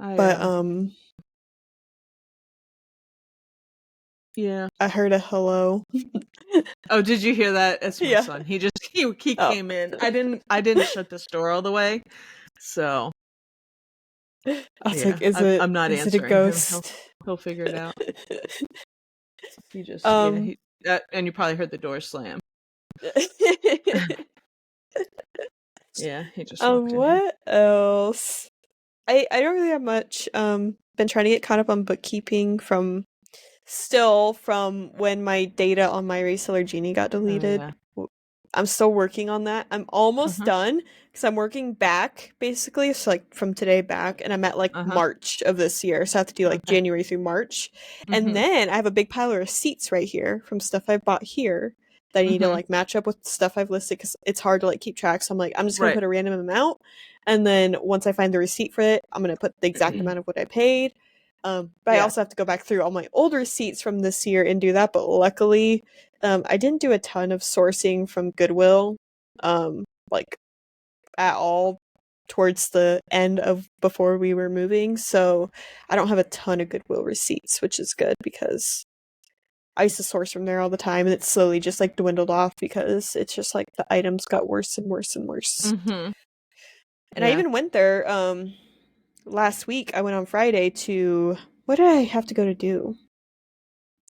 I but Yeah. I heard a hello. Oh, did you hear that? It's my Yeah. son. He Oh. came in. I didn't shut this door all the way. So, I was yeah. like, is I'm it I'm not is it a answering him. He'll ghost? he'll figure it out. He just yeah, um he and you probably heard the door slam. Yeah, he just walked in here. what else? I don't really have much. Been trying to get caught up on bookkeeping from when my data on my reseller Genie got Oh deleted. yeah. I'm still working on that. I'm almost Uh-huh. done because I'm working back basically, so like from today back, and I'm at like Uh-huh. March of this year, so I have to do like Okay. January through March, and Mhm. then I have a big pile of receipts right here from stuff I bought here that I need to Mhm. like match up with stuff I've listed because it's hard to like keep track. So I'm like, I'm just gonna Right. put a random amount, and then once I find the receipt for it, I'm gonna put the exact amount of what I paid. But I Yeah. also have to go back through all my old receipts from this year and do that. But luckily, I didn't do a ton of sourcing from Goodwill, like at all towards the end of before we were moving. So I don't have a ton of Goodwill receipts, which is good because I used to source from there all the time and it slowly just like dwindled off because it's just like the items got worse and worse and worse. Mhm. And I Yeah. even went there last week. I went on Friday to what did I have to go to do?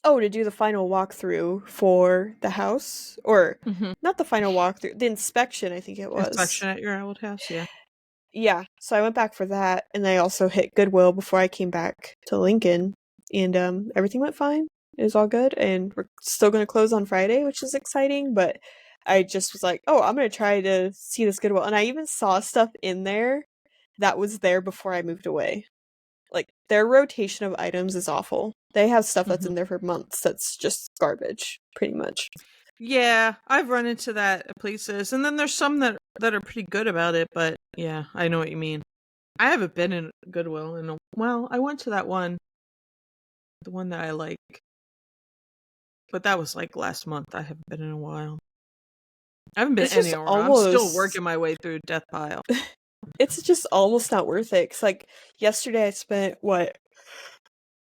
Oh, to do the final walkthrough for the house or Mhm. not the final walkthrough, the inspection I think it was. Inspection at your old house, yeah. Yeah, so I went back for that, and I also hit Goodwill before I came back to Lincoln, and everything went fine. It was all good, and we're still gonna close on Friday, which is exciting. But I just was like, oh, I'm gonna try to see this Goodwill, and I even saw stuff in there that was there before I moved away. Like their rotation of items is awful. They have stuff that's Mhm. in there for months that's just garbage, pretty much. Yeah, I've run into that at places, and then there's some that are pretty good about it. But yeah, I know what you mean. I haven't been in Goodwill in a well. I went to that one, the one that I like, but that was like last month. I haven't been in a while. I haven't been It's just anywhere. I'm still almost working my way through Death Pile. it's just almost not worth it. 'Cause like yesterday I spent what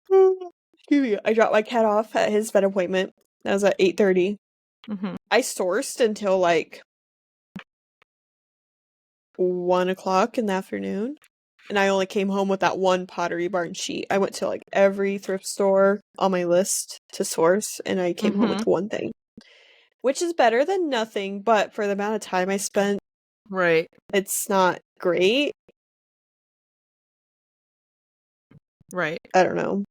excuse me, I dropped my cat off at his vet appointment. That was at 8:30. Mhm. I sourced until like 1 o'clock in the afternoon. And I only came home with that one Pottery Barn sheet. I went to like every thrift store on my list to source, and I came home Mhm. with one thing, which is better than nothing. But for the amount of time I spent, Right. it's not great. Right. I don't know.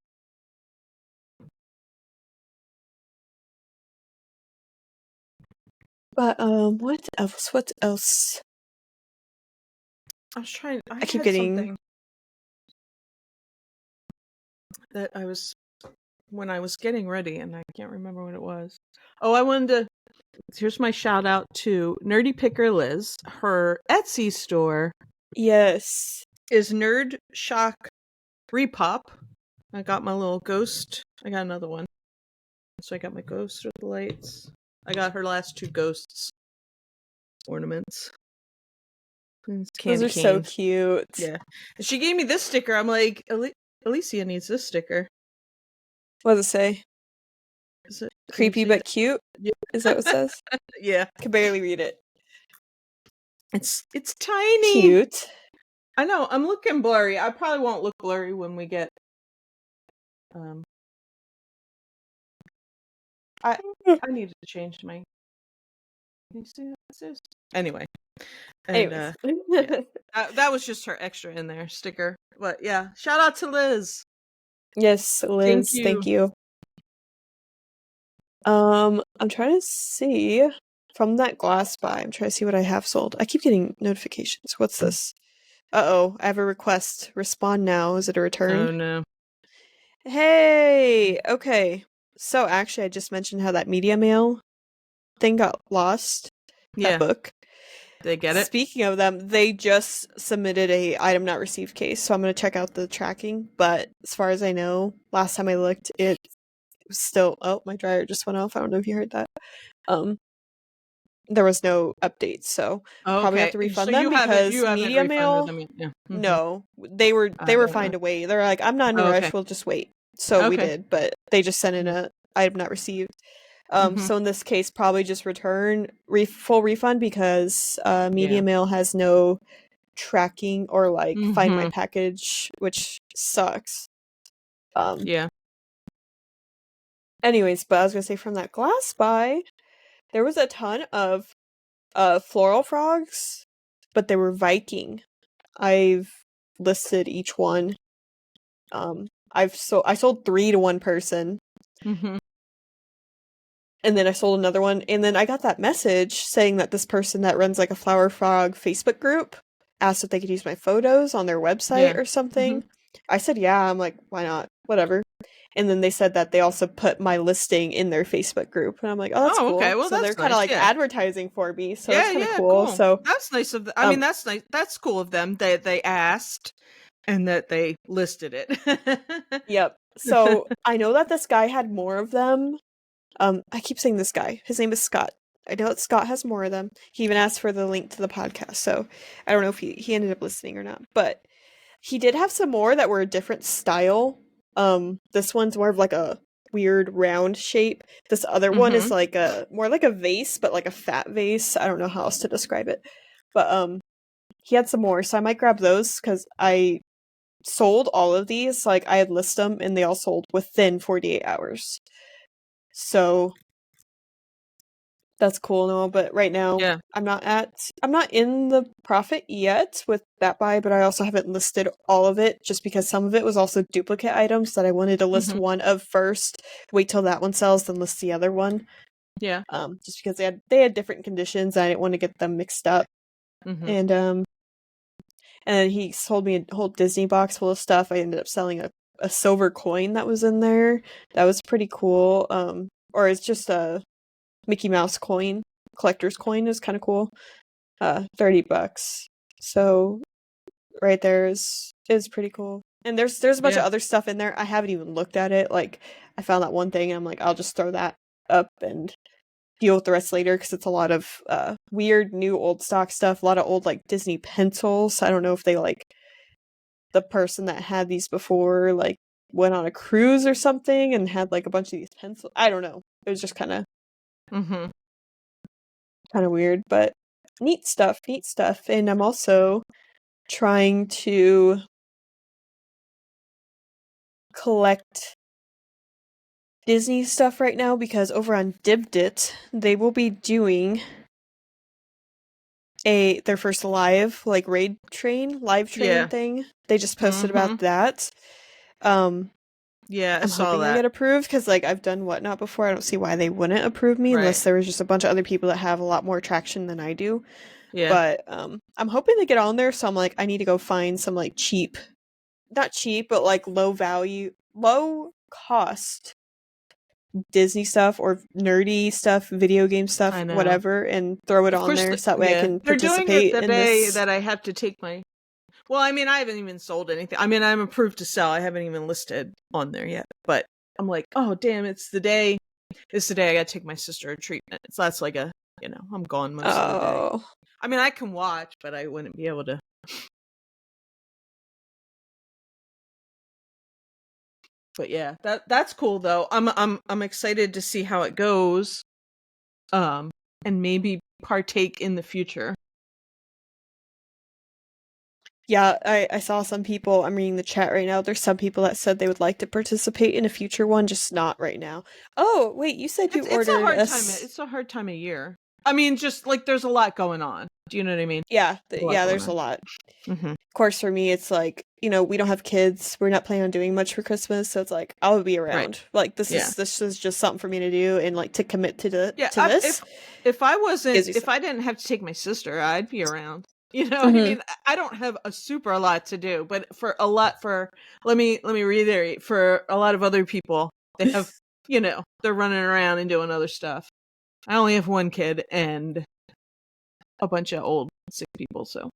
But what else? What else? I was trying. I I keep had getting something. that I was when I was getting ready, and I can't remember what it was. Oh, I wanted to. Here's my shout out to Nerdy Picker Liz. Her Etsy store Yes. is Nerd Shock Repop. I got my little ghost. I got another one. So I got my ghost with the lights. I got her last 2 ghosts ornaments. And Those candy are so canes. cute. Yeah. And she gave me this sticker. I'm like, Alicia needs this sticker. What does it say? Can you Creepy see but it? cute? Yeah. Is that what it says? Yeah. I can barely read it. It's tiny. Cute. I know. I'm looking blurry. I probably won't look blurry when we get. I needed to change my. Can you see this? Anyway, and Anyways. yeah, that was just her extra in there sticker. But yeah, shout out to Liz. Yes, Thank Liz, you. thank you. I'm trying to see from that glass buy. I'm trying to see what I have sold. I keep getting notifications. What's this? Uh-oh, I have a request. Respond now. Is it a return? Oh no. Hey, okay. So actually, I just mentioned how that media mail thing got lost. That Yeah. book. They get it. Speaking of them, they just submitted a item not received case, so I'm gonna check out the tracking. But as far as I know, last time I looked, it was still. Oh, my dryer just went off. I don't know if you heard that. Um, there was no updates, so Oh, probably have okay. to So refund them you because haven't media refunded mail. them yet. Yeah. Mm-hmm. No, they were fine to wait. They're like, I'm not in a Oh, rush. okay. We'll just wait. So we Okay. did, but they just sent in a item not received. Mm-hmm. So in this case, probably just return full refund because media Yeah. mail has no tracking or like find my Mm-hmm. package, which sucks. Um, Yeah. anyways, but I was gonna say from that glass buy, there was a ton of floral frogs, but they were Viking. I've listed each one. I sold 3 to one person, Mm-hmm. and then I sold another one, and then I got that message saying that this person that runs like a flower frog Facebook group asked if they could use my photos on their website Yeah. or Mm-hmm. something. I said yeah. I'm like, why not? Whatever. And then they said that they also put my listing in their Facebook group, and I'm like, oh, that's Oh, okay. cool. Well, So they're that's kind of nice. like Yeah. advertising for me, so that's Yeah. kind of Yeah. cool. Cool. So, That's nice of. I mean, um, that's nice. That's cool of them. They asked and that they listed it. yep. So I know that this guy had more of them. I keep saying this guy. His name is Scott. I know that Scott has more of them. He even asked for the link to the podcast, so I don't know if he ended up listening or not. But he did have some more that were a different style. This one's more of like a weird round shape. This other one is Mm-hmm. like a more like a vase, but like a fat vase. I don't know how else to describe it. But he had some more, so I might grab those because I sold all of these. Like I had list them, and they all sold within 48 hours. So that's cool and all, but right now Yeah. I'm not in the profit yet with that buy, but I also haven't listed all of it just because some of it was also duplicate items that I wanted to list Mm-hmm. one of first, wait till that one sells, then list the other one. Yeah. Just because they had different conditions, I didn't want to get them mixed up. Mm-hmm. And then he sold me a whole Disney box full of stuff. I ended up selling a silver coin that was in there. That was pretty cool. Or it's just a Mickey Mouse coin, collector's coin is kind of cool. $30. So right there is pretty cool. And there's a bunch of Yeah. other stuff in there. I haven't even looked at it. Like I found that one thing and I'm like, I'll just throw that up and deal with the rest later because it's a lot of weird new old stock stuff, a lot of old like Disney pencils. I don't know if they like the person that had these before like went on a cruise or something and had like a bunch of these pencils. I don't know. It was just Mm-hmm. kind of weird, but neat stuff, neat stuff. And I'm also trying to collect Disney stuff right now because over on Dibdit, they will be doing their first live live train Yeah. thing. They just posted Mm-hmm. about that. Um Yeah. I I'm saw hoping I that. get approved because like I've done Whatnot before. I don't see why they wouldn't approve me Right. unless there was just a bunch of other people that have a lot more traction than I do. Yeah. But I'm hoping to get on there, so I'm like I need to go find some like cheap, not cheap, but like low value low cost Disney stuff or nerdy stuff, video game stuff, I know. whatever, and throw it Of on course, there so that way I yeah. can They're doing it participate the in day this. that I have to take my. Well, I mean, I haven't even sold anything. I mean, I'm approved to sell. I haven't even listed on there yet. But I'm like, oh damn, it's the day. It's the day I got to take my sister a treatment. So that's like a, I'm gone most of the day. Oh. I mean, I can watch, but I wouldn't be able to. But yeah, that's cool though. I'm excited to see how it goes. And maybe partake in the future. Yeah, I saw some people, I'm reading the chat right now. There's some people that said they would like to participate in a future one, just not right now. Oh, wait, you said you It's a ordered hard time. us. It's a hard time of year. I mean, just like there's a lot going on. Do you know what I mean? Yeah, There's a lot yeah, going there's on. a lot. Mm-hmm. Of course, for me, it's like, we don't have kids. We're not planning on doing much for Christmas, so it's like I'll be Right. around. Like Yeah. this is just something for me to do and like to commit Yeah. to this If gives you if I something. didn't have to take my sister, I'd be around. You know, I Mm-hmm. mean, I don't have a super lot to do, but let me reiterate, for a lot of other people, they have, they're running around and doing other stuff. I only have one kid and a bunch of old sick people, so.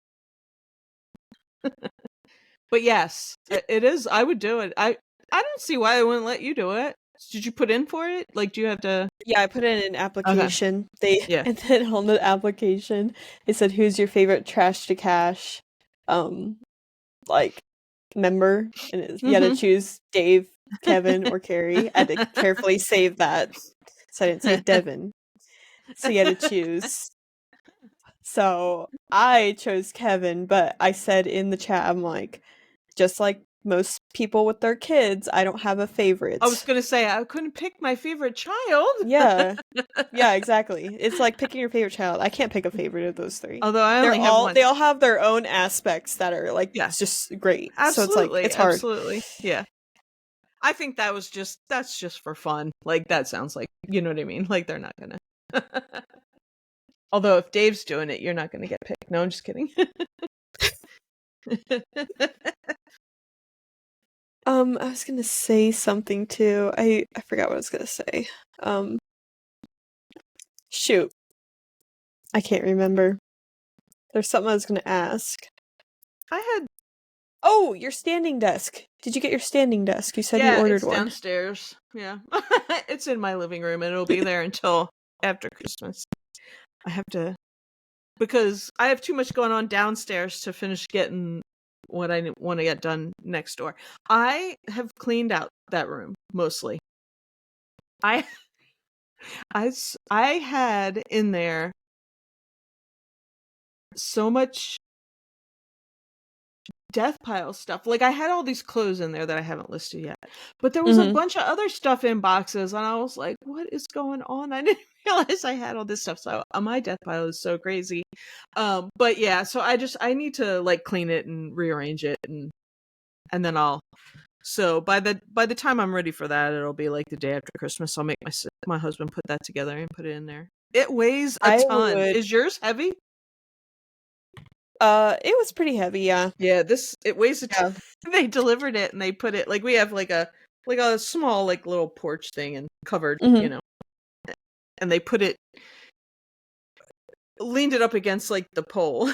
But yes, it is. I would do it. I don't see why I wouldn't let you do it. Did you put in for it? Like, do you have to? Yeah, I put in an Okay. application. They Yeah. and then on the application, it said, "Who's your favorite trash to cash, um, like member?" And you had to Mm-hmm. choose Dave, Kevin, or Carrie. I had to carefully save that, so I didn't say Devin. So you had to choose. So I chose Kevin, but I said in the chat, I'm like, just like most people with their kids, I don't have a I was favorite. gonna say I couldn't pick my favorite child. Yeah. Yeah, exactly. It's like picking your favorite child. I can't pick a favorite of those three. Although I only have one. They all have their own aspects that are like Yeah, just great. So it's like absolutely, it's hard. absolutely. Yeah, I think that's just for fun. Like that sounds like, you know what I mean. Like they're not gonna. Although if Dave's doing it, you're not gonna get picked. No, I'm just kidding. I was gonna say something too. I forgot what I was gonna say. Um Shoot. I can't remember. There's something I was gonna ask. I had. Oh, your standing desk. Did you get your standing desk? You said you Yeah, ordered it's one. downstairs. Yeah. It's in my living room and it'll be there until after Christmas. I have to, because I have too much going on downstairs to finish getting what I want to get done next door. I have cleaned out that room mostly. I I had in there so much death pile stuff. Like I had all these clothes in there that I haven't listed yet. But there was a Mm-hmm. bunch of other stuff in boxes and I was like, what is going on? I didn't realize I had all this stuff. So my death pile is so crazy. But yeah, so I need to like clean it and rearrange it and then I'll. So by the time I'm ready for that, it'll be like the day after Christmas. I'll make my husband put that together and put it in there. It weighs a I ton. would Is yours heavy? it was pretty heavy, yeah. Yeah, it weighs a ton. Yeah. They delivered it and they put it, like we have like a small like little porch thing and covered, Mm-hmm. and they put it, leaned it up against like the pole.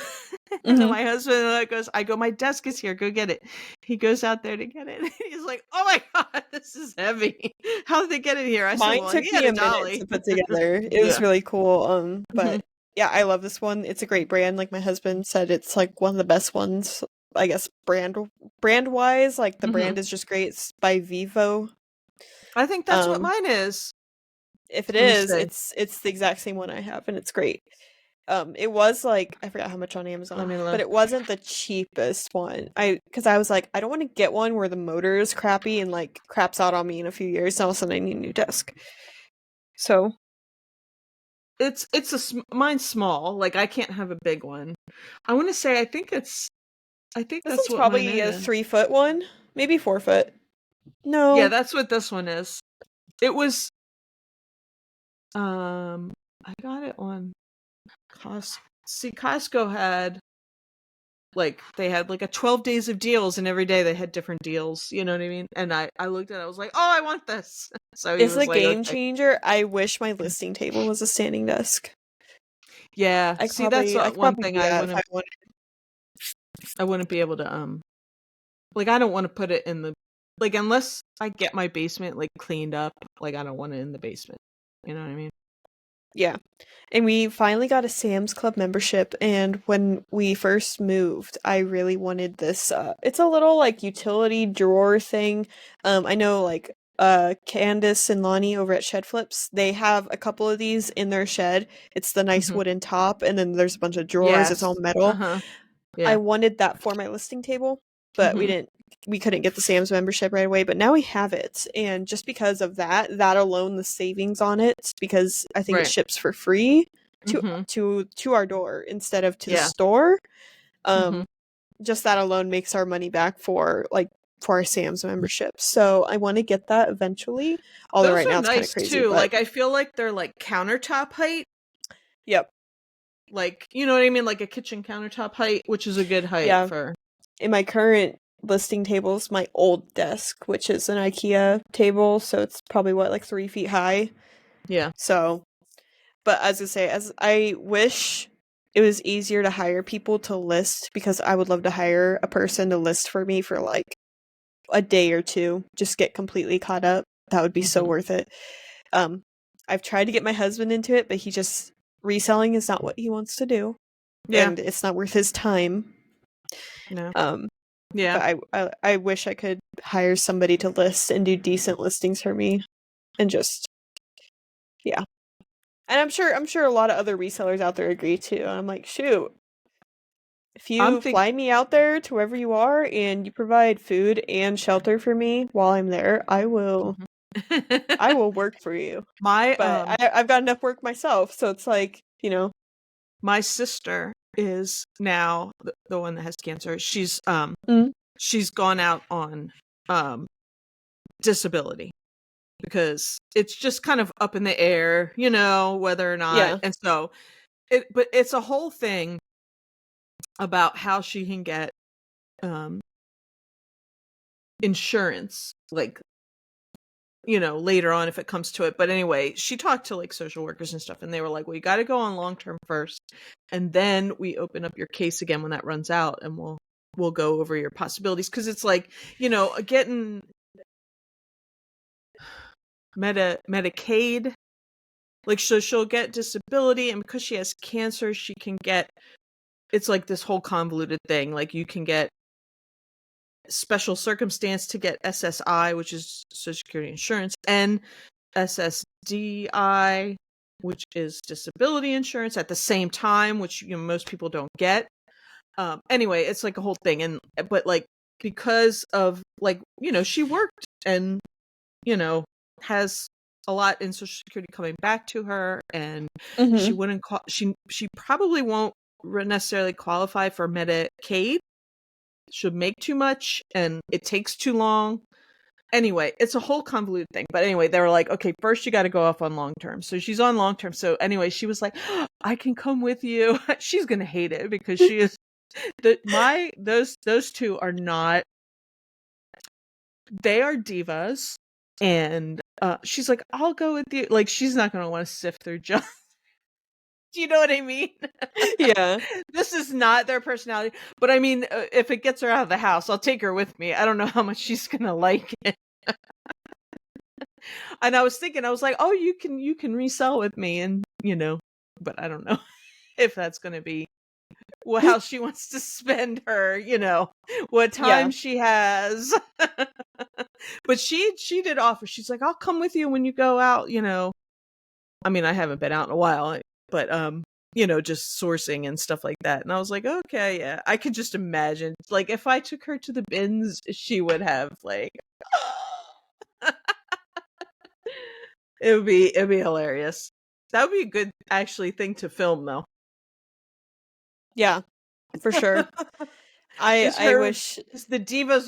And then Mm-hmm. my husband goes, I go, my desk is here, go get it. He goes out there to get it. He's like, oh my god, this is heavy. How did they get it here? I said, Mine well, took he had me a a minute dolly. to put together. It was Yeah. really cool. Mhm. But yeah, I love this one. It's a great brand. Like my husband said, it's like one of the best ones, I guess, brand wise. Like the Mhm. brand is just great. It's by Vivo. I think that's what Um, mine is. if it Let me is, see. it's the exact same one I have, and it's great. It was like I forgot how much on Let Amazon, me but look. it wasn't the cheapest one. Because I was like, I don't want to get one where the motor is crappy and like craps out on me in a few years, and all of a sudden I need a new desk. So It's mine's small. Like I can't have a big one. I want to say I think this that's one's what mine probably a is. 3 foot one, maybe 4 foot. Yeah, No. that's what this one is. It was I got it on Costco. See, Costco had like they had like a 12 days of deals, and every day they had different deals. You know what I mean? And I looked at it, I was like, oh, I want this. So he It's a was like, game okay. changer. I wish my listing table was a standing desk. Yeah. See, that's I could one probably thing do that if I wanted. I wouldn't be able to like I don't want to put it in the like unless I get my basement like cleaned up, like I don't want it in the basement. You know what I mean? Yeah. And we finally got a Sam's Club membership, and when we first moved, I really wanted this it's a little like utility drawer thing. I know like Candace and Lonnie over at Shed Flips, they have a couple of these in their shed. It's the nice Mhm. wooden top, and then there's a bunch of drawers. It's all Yes. metal. Uh-huh. I Yeah. wanted that for my listing table, but Mhm. we couldn't get the Sam's membership right away, but now we have it. And just because of that alone, the savings on it, because I think it Right. ships for free Mhm. to our door instead of to the Yeah. store. Mhm. Um, just that alone makes our money back for our Sam's membership. So I want to get that eventually. Although Those right are now it's kind of nice crazy, too. but Like I feel like they're like countertop height. yep. Like, you know what I mean? Like a kitchen countertop height, which is a good height Yeah. for. In my current listing table is my old desk, which is an IKEA table, so it's probably what, like 3 feet high. Yeah. So, but as I say, as I wish it was easier to hire people to list, because I would love to hire a person to list for me for like a day or two, just get completely caught up. That would be so Mhm. worth it. Um, I've tried to get my husband into it, but he just reselling is not what he wants to do, Yeah. and it's not worth his time. No. Um, Yeah. but I wish I could hire somebody to list and do decent listings for me, and just yeah. And I'm sure a lot of other resellers out there agree too. And I'm like, shoot, if I'm you think fly me out there to wherever you are and you provide food and shelter for me while I'm there, Mhm. I will work for you. my But I've got enough work myself, so it's like, my sister is now the one that has cancer. mm, She's gone out on um disability because it's just kind of up in the air, you know, whether or not. yeah. And so but it's a whole thing about how she can get um insurance, like, you know, later on if it comes to it. But anyway, she talked to like social workers and stuff, and they were like, well, you got to go on long term first, and then we open up your case again when that runs out, and we'll go over your possibilities, because it's like, you know, getting Medicaid, like, so she'll get disability, and because she has cancer, she can get, it's like this whole convoluted thing. Like you can get special circumstance to get SSI, which is Social Security Insurance, and SSDI, which is disability insurance at the same time, which, you know, most people don't get. Anyway, it's like a whole thing. And but like, because of, like, you know, she worked and, you know, has a lot in Social Security coming back to her, and she Hmm. wouldn't she probably won't necessarily qualify for Medicaid. Should make too much and it takes too long. Anyway, it's a whole convoluted thing. But anyway, they were like, okay, first you got to go off on long term. So she's on long term. So anyway, she was like, oh, I can come with you. She's gonna hate it because she is those two are not, they are divas. And she's like, I'll go with you. Like, she's not gonna want to sift through junk. Do you know what I mean? Yeah. This is not their personality. But I mean, if it gets her out of the house, I'll take her with me. I don't know how much she's gonna like it. And I was thinking, I was like, oh, you can resell with me, and, you know, but I don't know if that's gonna be how she wants to spend her, you know, what Yeah. time she has. But she did offer. She's like, I'll come with you when you go out, you know. I mean, I haven't been out in a while, but you know, just sourcing and stuff like that. And I was like, okay, yeah. I could just imagine, like, if I took her to the bins, she would have like it'd be hilarious. That would be a good actually thing to film though. Yeah, for sure. is I her wish. is the divas,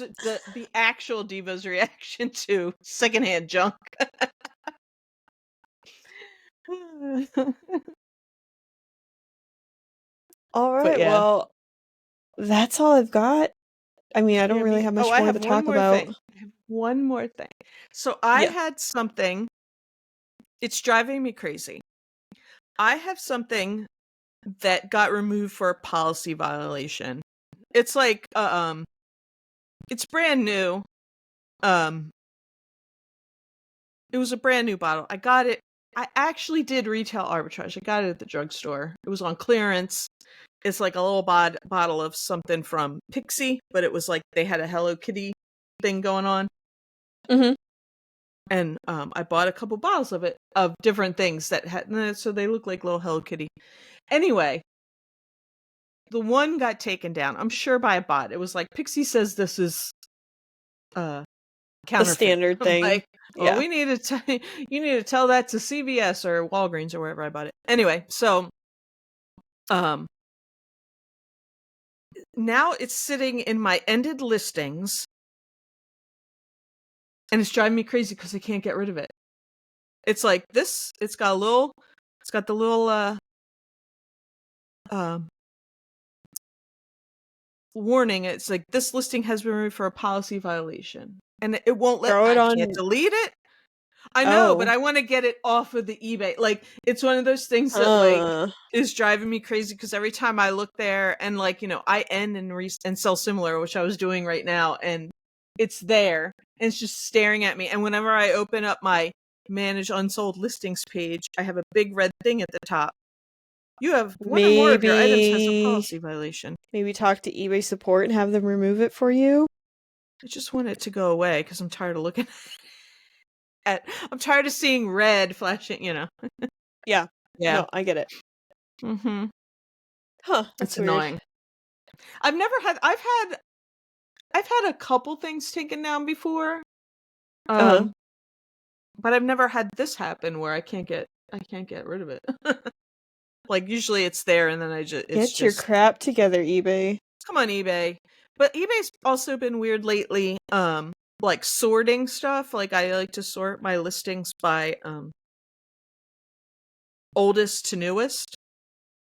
the actual divas reaction to secondhand junk. All But right, yeah. well, That's all I've got. I mean, I don't Yeah, really have much I more have to one talk more about. thing. I have one more thing. So I Yeah. had something. It's driving me crazy. I have something that got removed for a policy violation. It's like it's brand new. Um it was a brand new bottle. I got it. I actually did retail arbitrage. I got it at the drugstore. It was on clearance. It's like a little bottle of something from Pixie, but it was like they had a Hello Kitty thing going on. Mm-hmm. And I bought a couple bottles of it, of different things that had, so they look like little Hello Kitty. Anyway, the one got taken down. I'm sure by a bot. It was like, Pixie says this is uh The counterfeit. standard I'm thing. like, well, Yeah. you need to tell that to CVS or Walgreens or wherever I bought it. Anyway, so um now it's sitting in my ended listings, and it's driving me crazy because I can't get rid of it. It's like this. It's got the little um warning. It's like, this listing has been removed for a policy violation, and it won't let. Throw it I can't on. delete it. I know, but Oh. I want to get it off of the eBay. Like, it's one of those things that like Uh. is driving me crazy because every time I look there, and like, I end and sell similar, which I was doing right now, and it's there and it's just staring at me. And whenever I open up my manage unsold listings page, I have a big red thing at the top. You have one or more of your items has a Maybe policy violation. maybe talk to eBay support and have them remove it for you. I just want it to go away because I'm tired of looking I'm tired of seeing red flashing. Yeah. Yeah. No, I get it. Mm-hmm. Huh, It's that's weird. annoying. I've had a couple things taken down before. Uh-huh. Um, but I've never had this happen where I can't get rid of it. Like, usually it's there, and then it's Get your just, crap together, eBay. come on, eBay. But eBay's also been weird lately. Like sorting stuff. Like, I like to sort my listings by oldest to newest.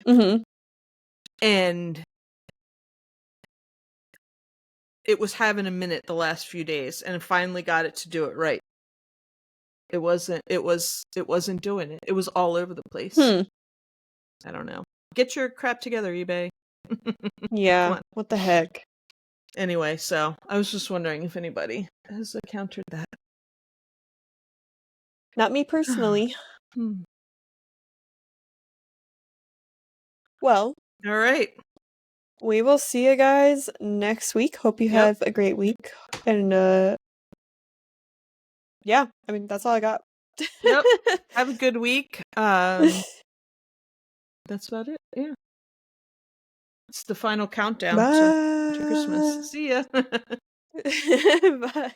Mm-hmm. And it was having a minute the last few days, and finally got it to do it right. It wasn't doing it. It was all over the place. Hmm. I don't know. Get your crap together, eBay. Come Yeah. on. What the heck? Anyway, so I was just wondering if anybody has encountered that. Not me personally. Hmm. Well, All right. we will see you guys next week. Hope you Yep. have a great week. And yeah, I mean that's all I got. Yep. Have a good week. That's about it. Yeah. It's the final countdown to Christmas. Bye. See ya. Bye.